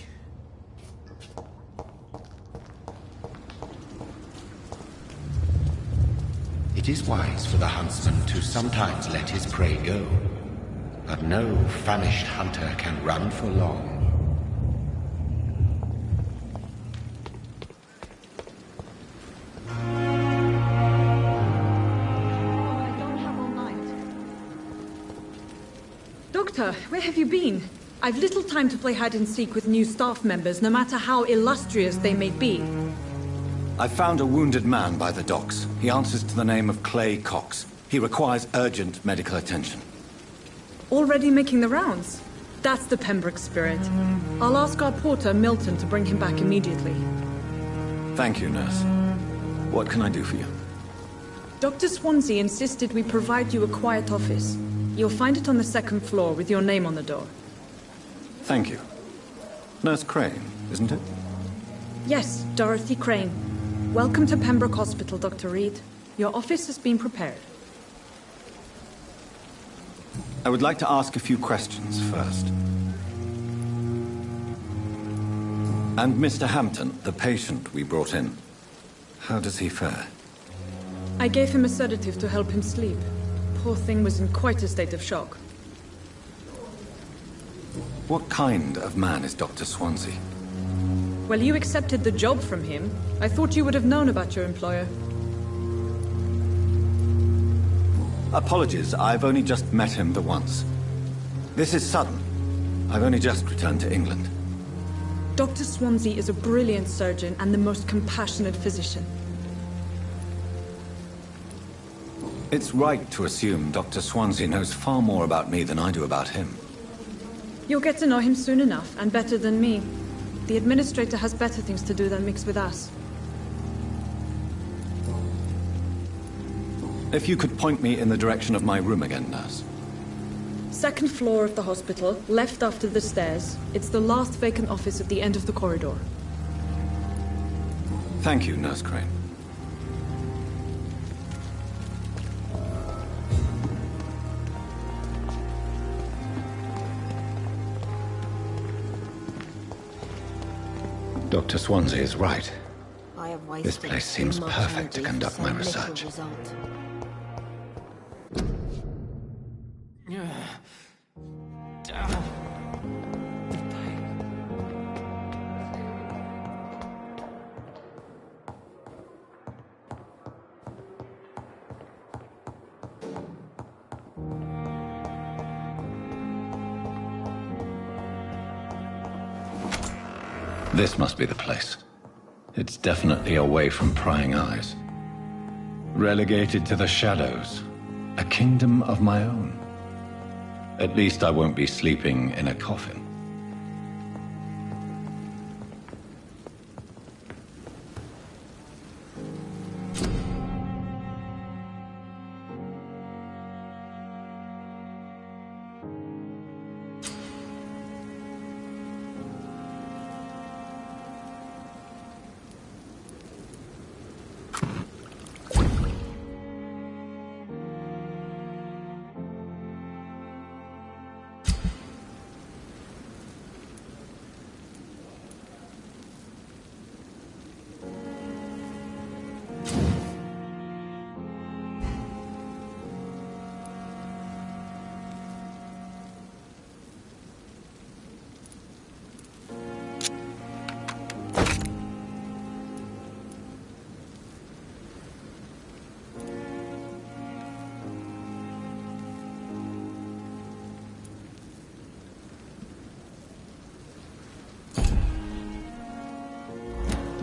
It is wise for the huntsman to sometimes let his prey go, but no famished hunter can run for long. Doctor, where have you been? I've little time to play hide-and-seek with new staff members, no matter how illustrious they may be. I found a wounded man by the docks. He answers to the name of Clay Cox. He requires urgent medical attention. Already making the rounds? That's the Pembroke spirit. I'll ask our porter, Milton, to bring him back immediately. Thank you, nurse. What can I do for you? Dr. Swansea insisted we provide you a quiet office. You'll find it on the second floor with your name on the door. Thank you. Nurse Crane, isn't it? Yes, Dorothy Crane. Welcome to Pembroke Hospital, Dr. Reed. Your office has been prepared. I would like to ask a few questions first. And Mr. Hampton, the patient we brought in, how does he fare? I gave him a sedative to help him sleep. Poor thing was in quite a state of shock. What kind of man is Dr. Swansea? Well, you accepted the job from him. I thought you would have known about your employer. Apologies, I've only just met him the once. This is sudden. I've only just returned to England. Dr. Swansea is a brilliant surgeon and the most compassionate physician. It's right to assume Dr. Swansea knows far more about me than I do about him. You'll get to know him soon enough, and better than me. The administrator has better things to do than mix with us. If you could point me in the direction of my room again, nurse. Second floor of the hospital, left after the stairs. It's the last vacant office at the end of the corridor. Thank you, Nurse Crane. Dr. Swansea is right. I have This wasted place too seems much perfect to energy conduct for my so little research. result. This must be the place. It's definitely away from prying eyes. Relegated to the shadows. A kingdom of my own. At least I won't be sleeping in a coffin.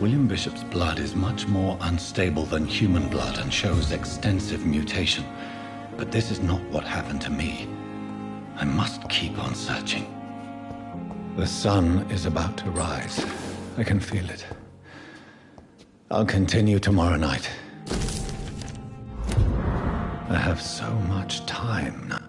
William Bishop's blood is much more unstable than human blood and shows extensive mutation. But this is not what happened to me. I must keep on searching. The sun is about to rise. I can feel it. I'll continue tomorrow night. I have so much time now.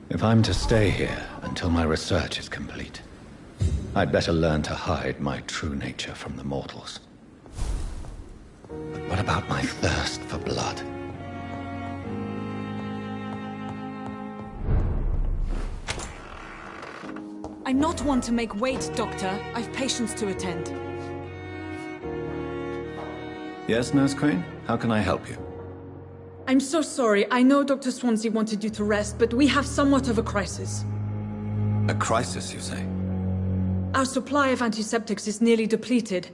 If I'm to stay here until my research is complete, I'd better learn to hide my true nature from the mortals. But what about my thirst for blood? I'm not one to make wait, Doctor. I've patients to attend. Yes, Nurse Crane? How can I help you? I'm so sorry. I know Dr. Swansea wanted you to rest, but we have somewhat of a crisis. A crisis, you say? Our supply of antiseptics is nearly depleted.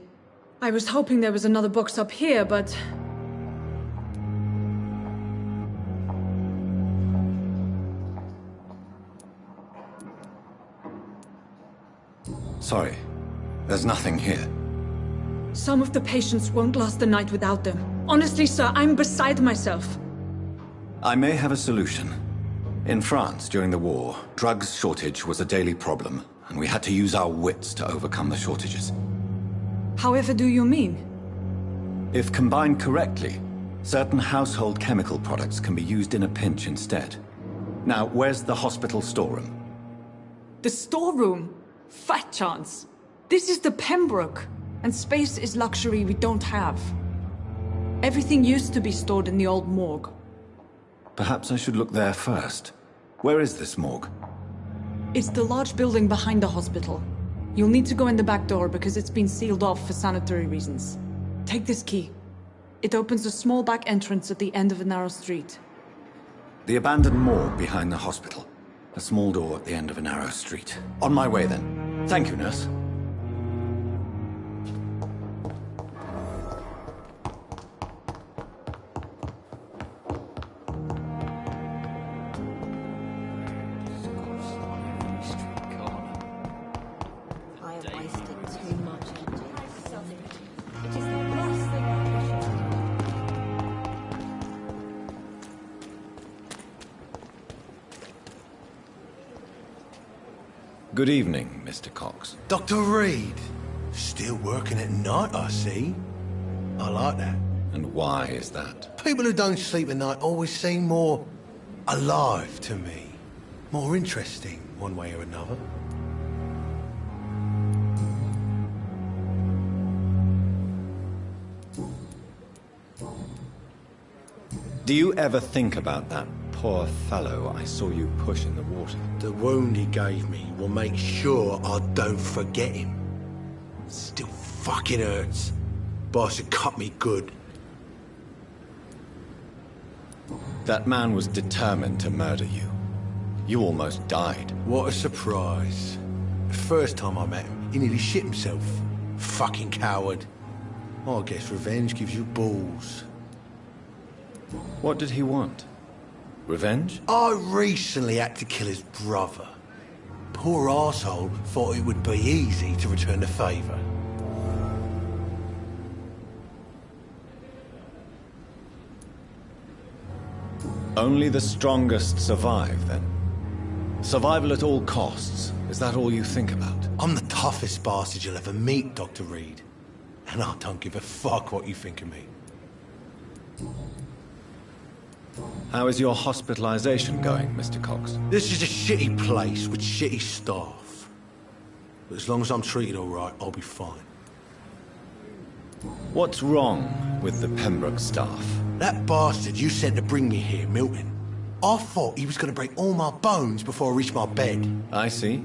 I was hoping there was another box up here, but... Sorry, there's nothing here. Some of the patients won't last the night without them. Honestly, sir, I'm beside myself. I may have a solution. In France, during the war, drugs shortage was a daily problem, and we had to use our wits to overcome the shortages. However do you mean? If combined correctly, certain household chemical products can be used in a pinch instead. Now, where's the hospital storeroom? The storeroom? Fat chance. This is the Pembroke, and space is luxury we don't have. Everything used to be stored in the old morgue. Perhaps I should look there first. Where is this morgue? It's the large building behind the hospital. You'll need to go in the back door because it's been sealed off for sanitary reasons. Take this key. It opens a small back entrance at the end of a narrow street. The abandoned morgue behind the hospital. A small door at the end of a narrow street. On my way then. Thank you, nurse. I have wasted too much energy. It is the last thing I Good evening, Mr. Cox. Dr. Reed. Still working at night, I see. I like that. And why is that? People who don't sleep at night always seem more alive to me. More interesting, one way or another. Do you ever think about that poor fellow I saw you push in the water? The wound he gave me will make sure I don't forget him. Still fucking hurts. Boss had cut me good. That man was determined to murder you. You almost died. What a surprise. The first time I met him, he nearly shit himself. Fucking coward. I guess revenge gives you balls. What did he want? Revenge? I recently had to kill his brother. Poor arsehole thought it would be easy to return the favour. Only the strongest survive, then? Survival at all costs. Is that all you think about? I'm the toughest bastard you'll ever meet, Dr. Reed. And I don't give a fuck what you think of me. How is your hospitalization going, Mr. Cox? This is a shitty place with shitty staff. But as long as I'm treated all right, I'll be fine. What's wrong with the Pembroke staff? That bastard you sent to bring me here, Milton. I thought he was going to break all my bones before I reached my bed. I see.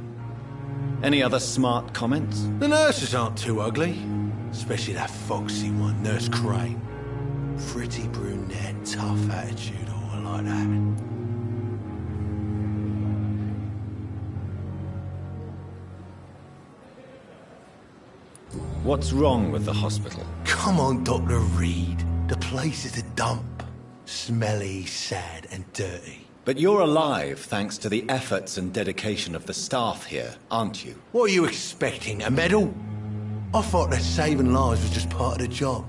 Any other smart comments? The nurses aren't too ugly. Especially that foxy one, Nurse Crane. Pretty brunette, tough attitude, all I like that. What's wrong with the hospital? Come on, Dr. Reed. The place is a dump. Smelly, sad, and dirty. But you're alive thanks to the efforts and dedication of the staff here, aren't you? What are you expecting, a medal? I thought that saving lives was just part of the job.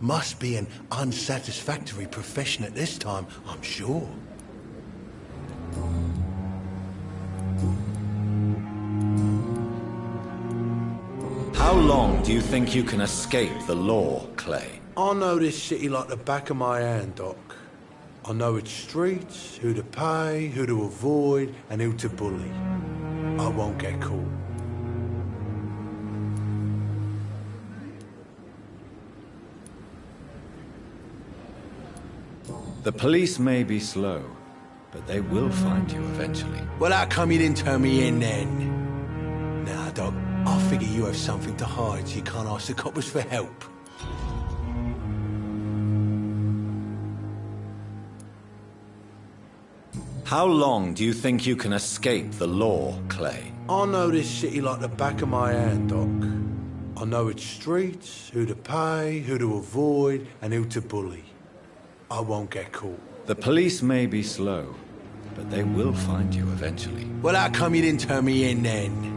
Must be an unsatisfactory profession at this time, I'm sure. How long do you think you can escape the law, Clay? I know this city like the back of my hand, Doc. I know its streets, who to pay, who to avoid, and who to bully. I won't get caught. The police may be slow, but they will find you eventually. Well, how come you didn't turn me in then? Nah, Doc, I figure you have something to hide so you can't ask the coppers for help. How long do you think you can escape the law, Clay? I know this city like the back of my hand, Doc. I know its streets, who to pay, who to avoid, and who to bully. I won't get caught. The police may be slow, but they will find you eventually. Well, how come you didn't turn me in then?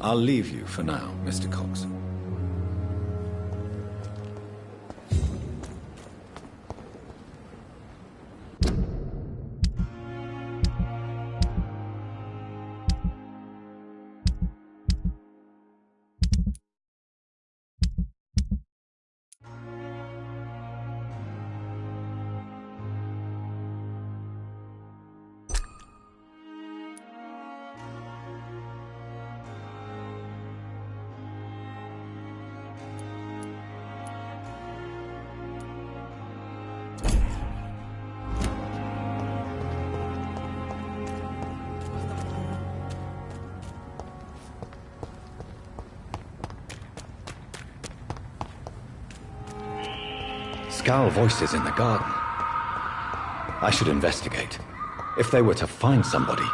I'll leave you for now, Mr. Cox. Scowl voices in the garden. I should investigate. If they were to find somebody...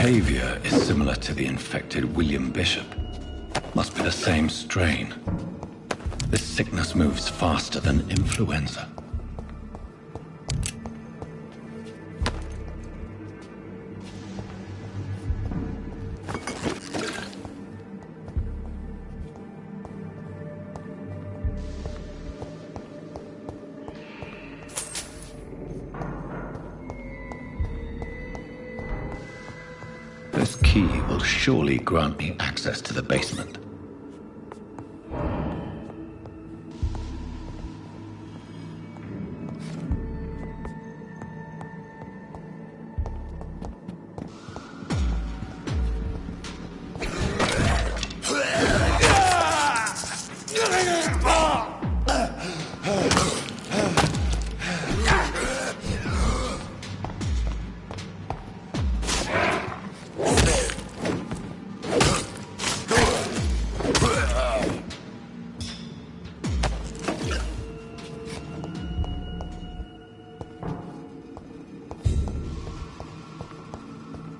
behavior is similar to the infected William Bishop. Must be the same strain. This sickness moves faster than influenza. This key will surely grant me access to the basement.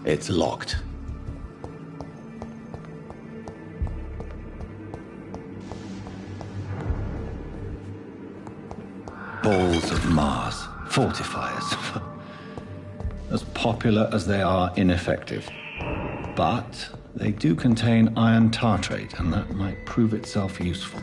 It's locked. Balls of Mars, fortifiers. As popular as they are ineffective. But they do contain iron tartrate, and that might prove itself useful.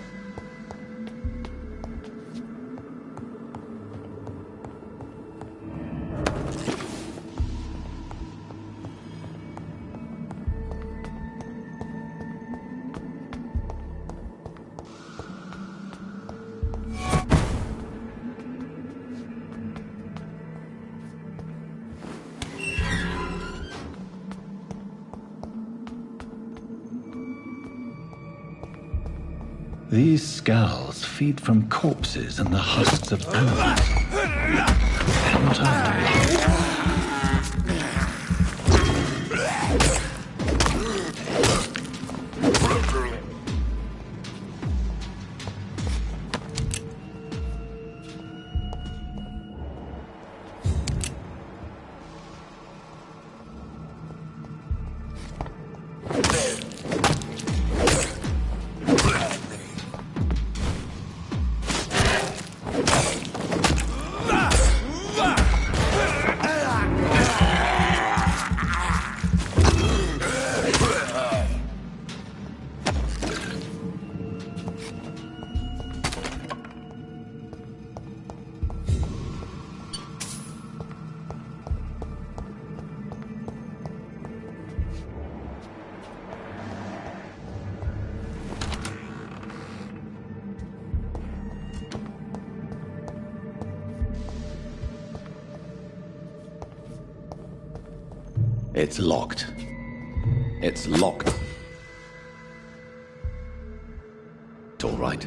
These skulls feed from corpses and the husks of animals. They're not after blood. It's locked. It's locked. It's all right.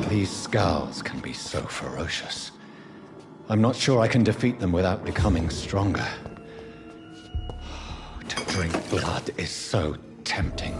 These skulls can be so ferocious. I'm not sure I can defeat them without becoming stronger. To drink blood is so tempting.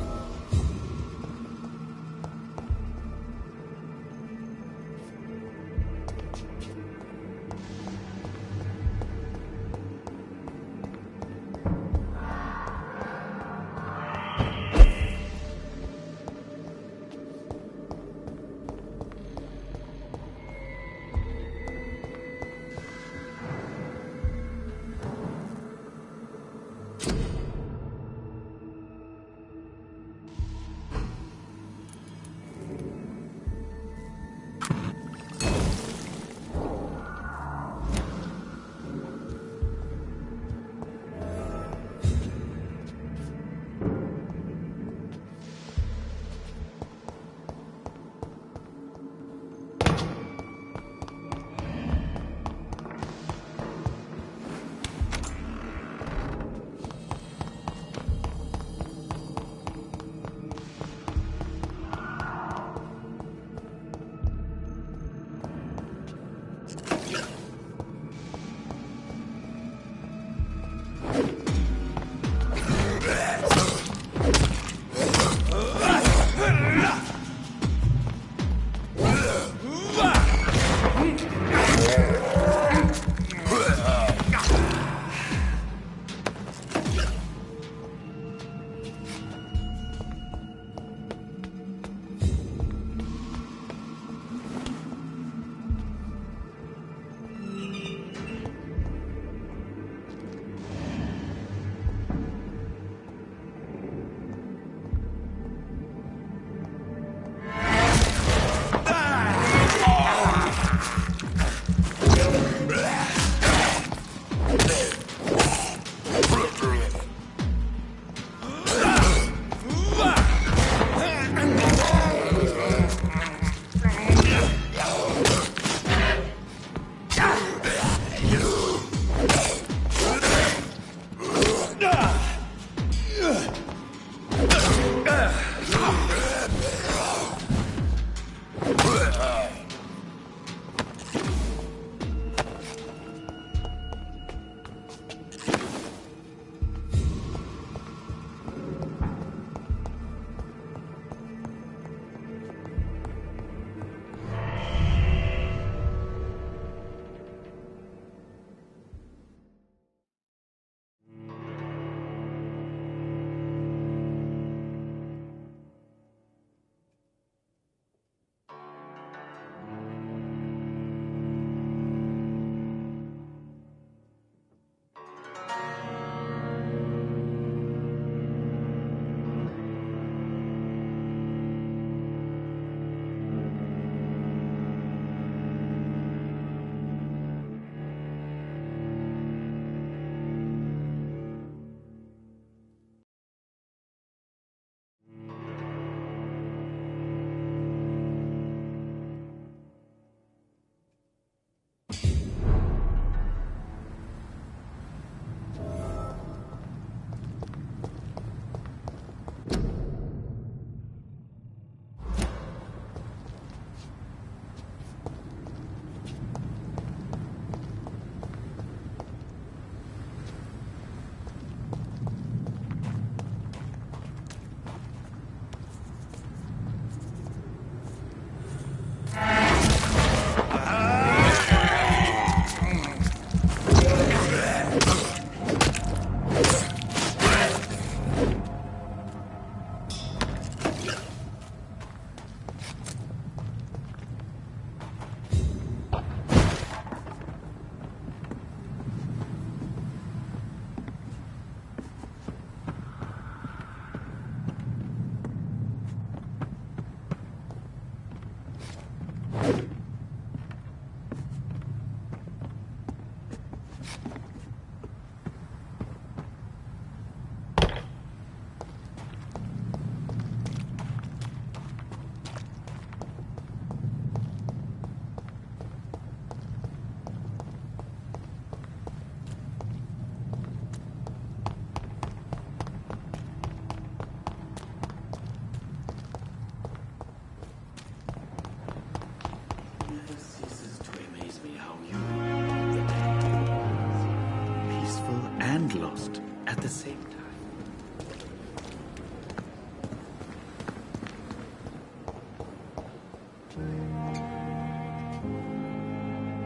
and lost at the same time.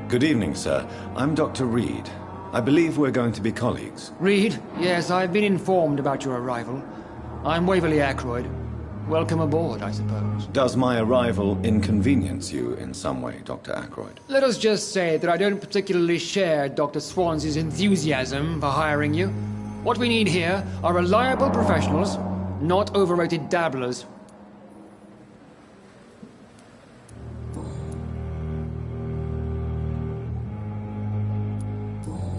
Good evening, sir. I'm Dr. Reed. I believe we're going to be colleagues. Reed? Yes, I've been informed about your arrival. I'm Waverly Ackroyd. Welcome aboard, I suppose. Does my arrival inconvenience you in some way, Dr. Ackroyd? Let us just say that I don't particularly share Dr. Swansea's enthusiasm for hiring you. What we need here are reliable professionals, not overrated dabblers.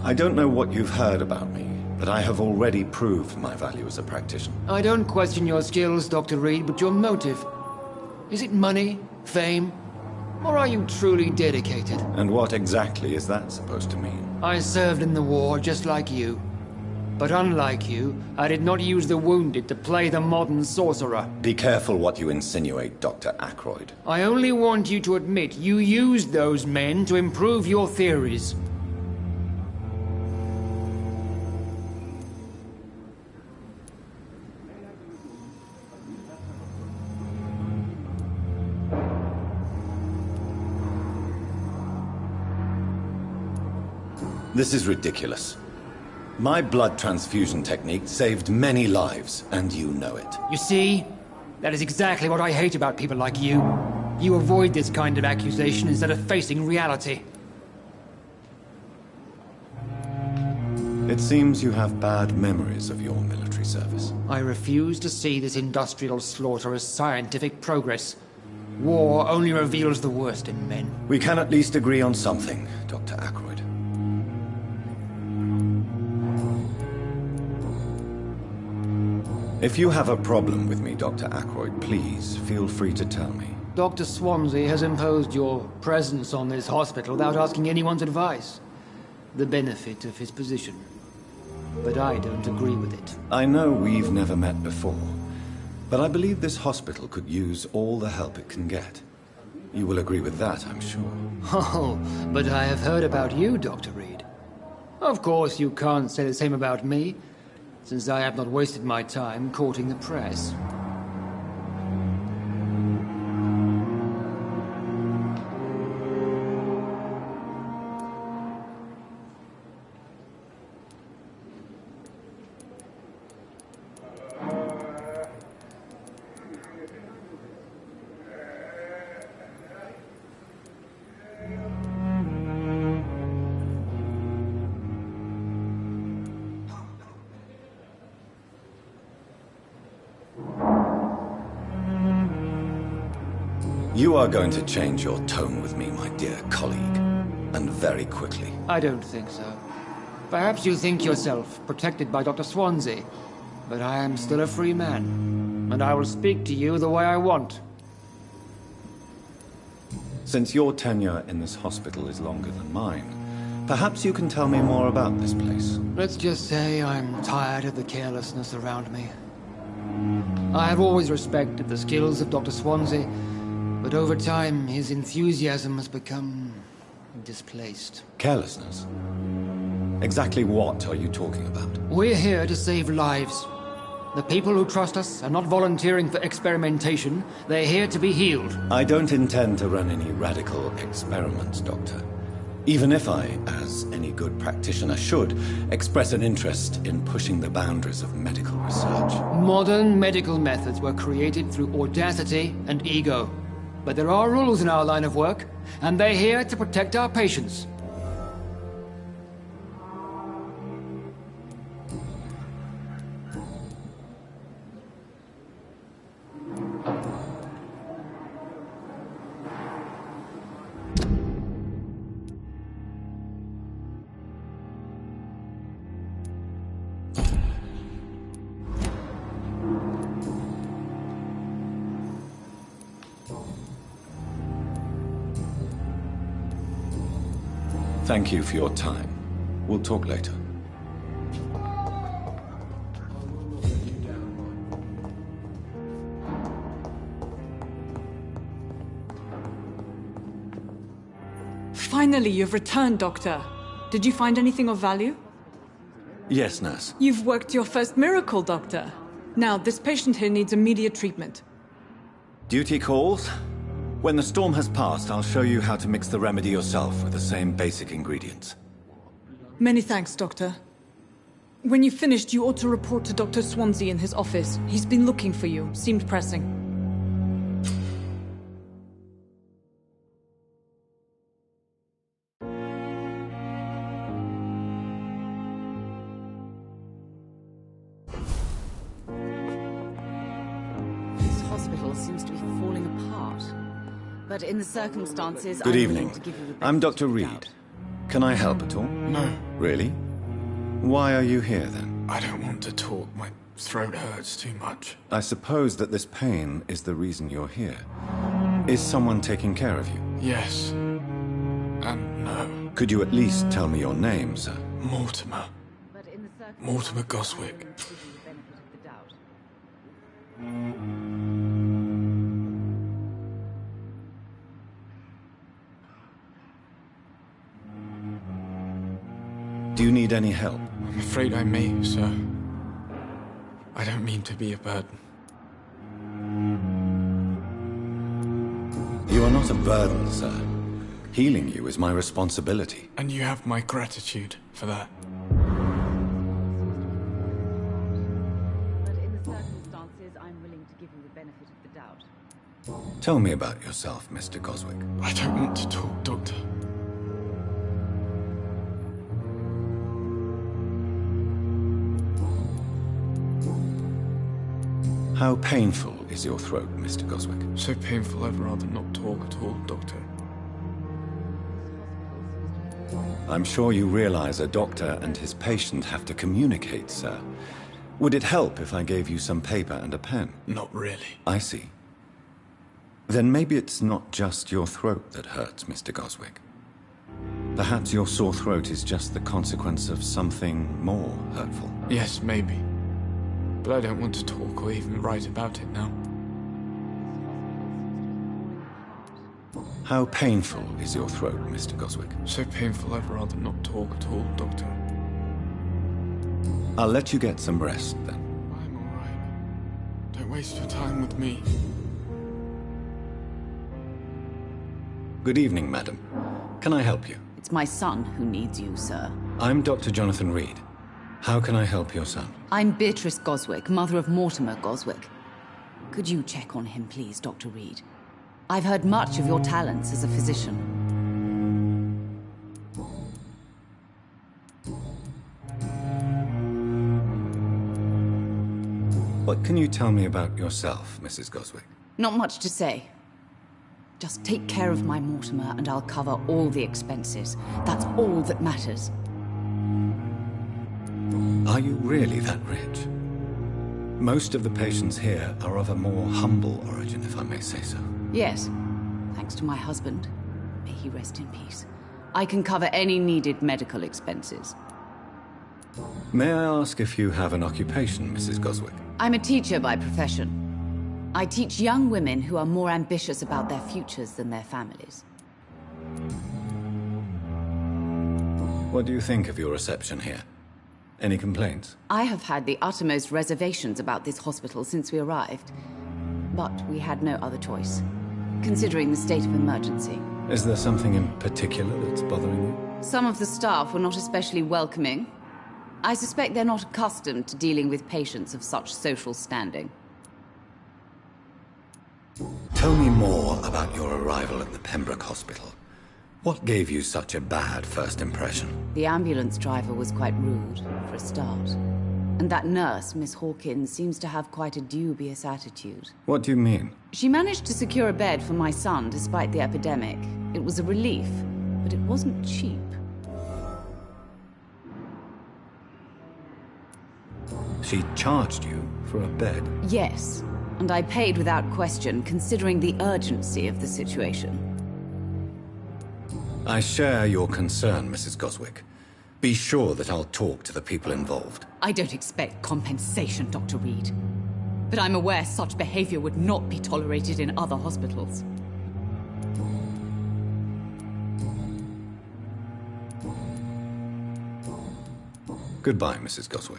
I don't know what you've heard about me, but I have already proved my value as a practitioner. I don't question your skills, Dr. Reed, but your motive. Is it money, fame, or are you truly dedicated? And what exactly is that supposed to mean? I served in the war just like you. But unlike you, I did not use the wounded to play the modern sorcerer. Be careful what you insinuate, Dr. Ackroyd. I only want you to admit you used those men to improve your theories. This is ridiculous. My blood transfusion technique saved many lives, and you know it. You see? That is exactly what I hate about people like you. You avoid this kind of accusation instead of facing reality. It seems you have bad memories of your military service. I refuse to see this industrial slaughter as scientific progress. War only reveals the worst in men. We can at least agree on something, Dr. Ackroyd. If you have a problem with me, Dr. Ackroyd, please feel free to tell me. Dr. Swansea has imposed your presence on this hospital without asking anyone's advice. The benefit of his position. But I don't agree with it. I know we've never met before, but I believe this hospital could use all the help it can get. You will agree with that, I'm sure. Oh, but I have heard about you, Dr. Reed. Of course, you can't say the same about me, since I have not wasted my time courting the press. You are going to change your tone with me, my dear colleague, and very quickly. I don't think so. Perhaps you think yourself protected by Dr. Swansea, but I am still a free man, and I will speak to you the way I want. Since your tenure in this hospital is longer than mine, perhaps you can tell me more about this place. Let's just say I'm tired of the carelessness around me. I have always respected the skills of Dr. Swansea, but over time, his enthusiasm has become displaced. Carelessness? Exactly what are you talking about? We're here to save lives. The people who trust us are not volunteering for experimentation. They're here to be healed. I don't intend to run any radical experiments, Doctor. Even if I, as any good practitioner should, express an interest in pushing the boundaries of medical research. Modern medical methods were created through audacity and ego. But there are rules in our line of work, and they're here to protect our patients. Thank you for your time. We'll talk later. Finally, you've returned, Doctor. Did you find anything of value? Yes, nurse. You've worked your first miracle, Doctor. Now, this patient here needs immediate treatment. Duty calls. When the storm has passed, I'll show you how to mix the remedy yourself with the same basic ingredients. Many thanks, Doctor. When you've finished, you ought to report to Dr. Swansea in his office. He's been looking for you. Seemed pressing. This hospital seems to be falling apart. But in the circumstances, Good I'm evening. willing to give you the I'm benefit Dr. of the Reed. doubt. Can I help at all? No. Really? Why are you here then? I don't want to talk. My throat hurts too much. I suppose that this pain is the reason you're here. Is someone taking care of you? Yes. And no. Could you at least tell me your name, sir? Mortimer. Mortimer Goswick. Do you need any help? I'm afraid I may, sir. I don't mean to be a burden. You are not a burden, sir. Healing you is my responsibility. And you have my gratitude for that. But in the circumstances, I'm willing to give you the benefit of the doubt. Tell me about yourself, Mr. Goswick. I don't want to talk, Doctor. How painful is your throat, Mr. Goswick? So painful I'd rather not talk at all, Doctor. I'm sure you realize a doctor and his patient have to communicate, sir. Would it help if I gave you some paper and a pen? Not really. I see. Then maybe it's not just your throat that hurts, Mr. Goswick. Perhaps your sore throat is just the consequence of something more hurtful. Yes, maybe. But I don't want to talk or even write about it now. How painful is your throat, Mr. Goswick? So painful I'd rather not talk at all, Doctor. I'll let you get some rest, then. I'm all right. Don't waste your time with me. Good evening, madam. Can I help you? It's my son who needs you, sir. I'm Dr. Jonathan Reed. How can I help your son? I'm Beatrice Goswick, mother of Mortimer Goswick. Could you check on him, please, Dr. Reed? I've heard much of your talents as a physician. What can you tell me about yourself, Mrs. Goswick? Not much to say. Just take care of my Mortimer and I'll cover all the expenses. That's all that matters. Are you really that rich? Most of the patients here are of a more humble origin, if I may say so. Yes, thanks to my husband. May he rest in peace. I can cover any needed medical expenses. May I ask if you have an occupation, Mrs. Goswick? I'm a teacher by profession. I teach young women who are more ambitious about their futures than their families. What do you think of your reception here? Any complaints? I have had the uttermost reservations about this hospital since we arrived. But we had no other choice, considering the state of emergency. Is there something in particular that's bothering you? Some of the staff were not especially welcoming. I suspect they're not accustomed to dealing with patients of such social standing. Tell me more about your arrival at the Pembroke Hospital. What gave you such a bad first impression? The ambulance driver was quite rude, for a start. And that nurse, Miss Hawkins, seems to have quite a dubious attitude. What do you mean? She managed to secure a bed for my son despite the epidemic. It was a relief, but it wasn't cheap. She charged you for a bed? Yes, and I paid without question, considering the urgency of the situation. I share your concern, Mrs. Goswick. Be sure that I'll talk to the people involved. I don't expect compensation, Dr. Reed. But I'm aware such behavior would not be tolerated in other hospitals. Goodbye, Mrs. Goswick.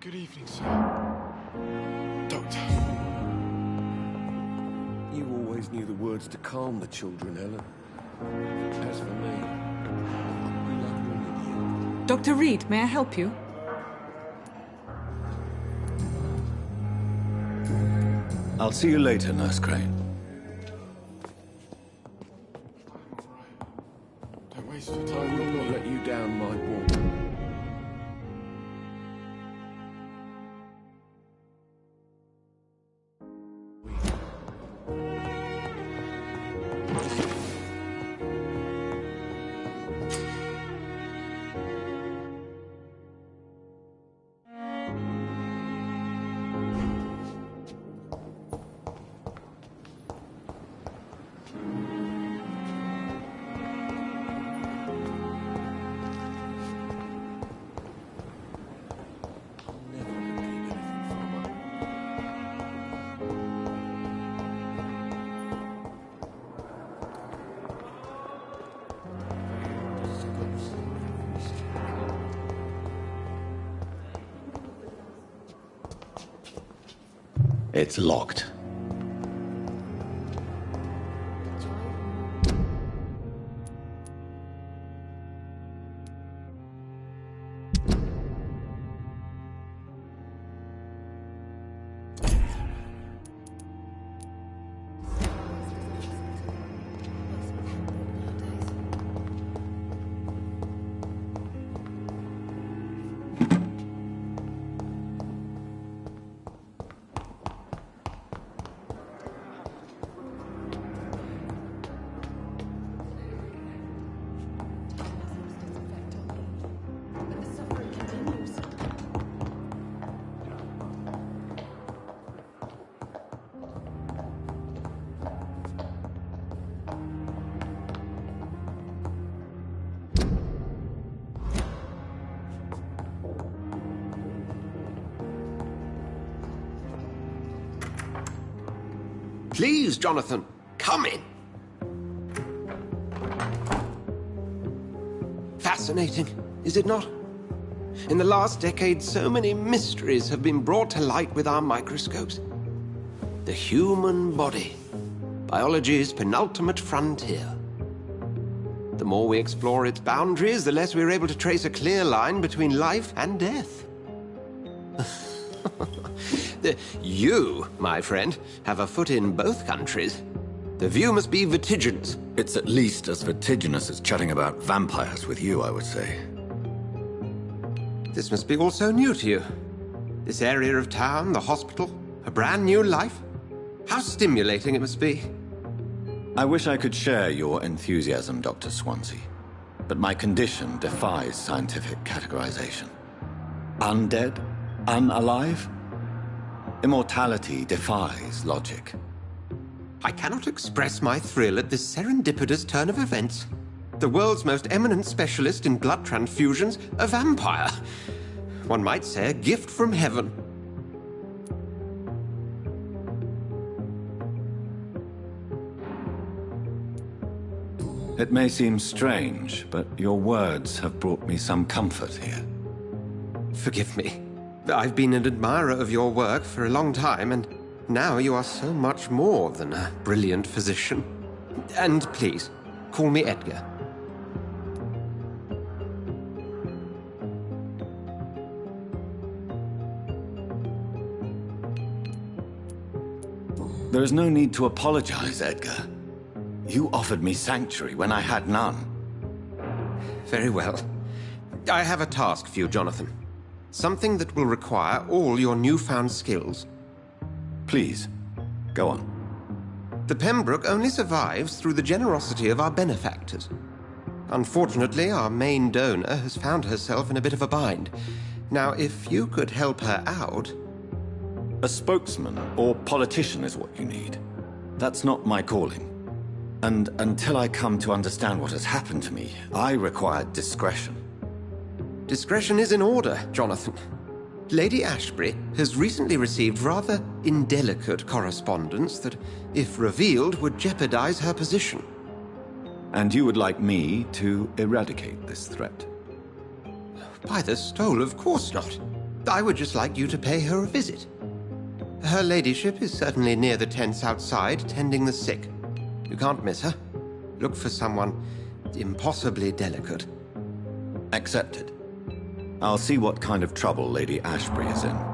Good evening, sir. Doctor. You always knew the words to calm the children, Ellen. As for me, we love you. Dr. Reed, may I help you? I'll see you later, Nurse Crane. Don't waste your I time. will not let you down, my boy. It's locked. Please, Jonathan, come in. Fascinating, is it not? In the last decade, so many mysteries have been brought to light with our microscopes. The human body, biology's penultimate frontier. The more we explore its boundaries, the less we're able to trace a clear line between life and death. You, my friend, have a foot in both countries. The view must be vertiginous. It's at least as vertiginous as chatting about vampires with you, I would say. This must be all so new to you. This area of town, the hospital, a brand new life. How stimulating it must be. I wish I could share your enthusiasm, Dr. Swansea, but my condition defies scientific categorization. Undead? Unalive? Immortality defies logic. I cannot express my thrill at this serendipitous turn of events. The world's most eminent specialist in blood transfusions, a vampire. One might say a gift from heaven. It may seem strange, but your words have brought me some comfort here. Forgive me. I've been an admirer of your work for a long time, and now you are so much more than a brilliant physician. And please, call me Edgar. There is no need to apologize, Edgar. You offered me sanctuary when I had none. Very well. I have a task for you, Jonathan. Something that will require all your newfound skills. Please, go on. The Pembroke only survives through the generosity of our benefactors. Unfortunately, our main donor has found herself in a bit of a bind. Now, if you could help her out... A spokesman or politician is what you need. That's not my calling. And until I come to understand what has happened to me, I require discretion. Discretion is in order, Jonathan. Lady Ashbury has recently received rather indelicate correspondence that, if revealed, would jeopardize her position. And you would like me to eradicate this threat? By the stole, of course not. I would just like you to pay her a visit. Her ladyship is certainly near the tents outside, tending the sick. You can't miss her. Look for someone impossibly delicate. Accepted. I'll see what kind of trouble Lady Ashbury is in.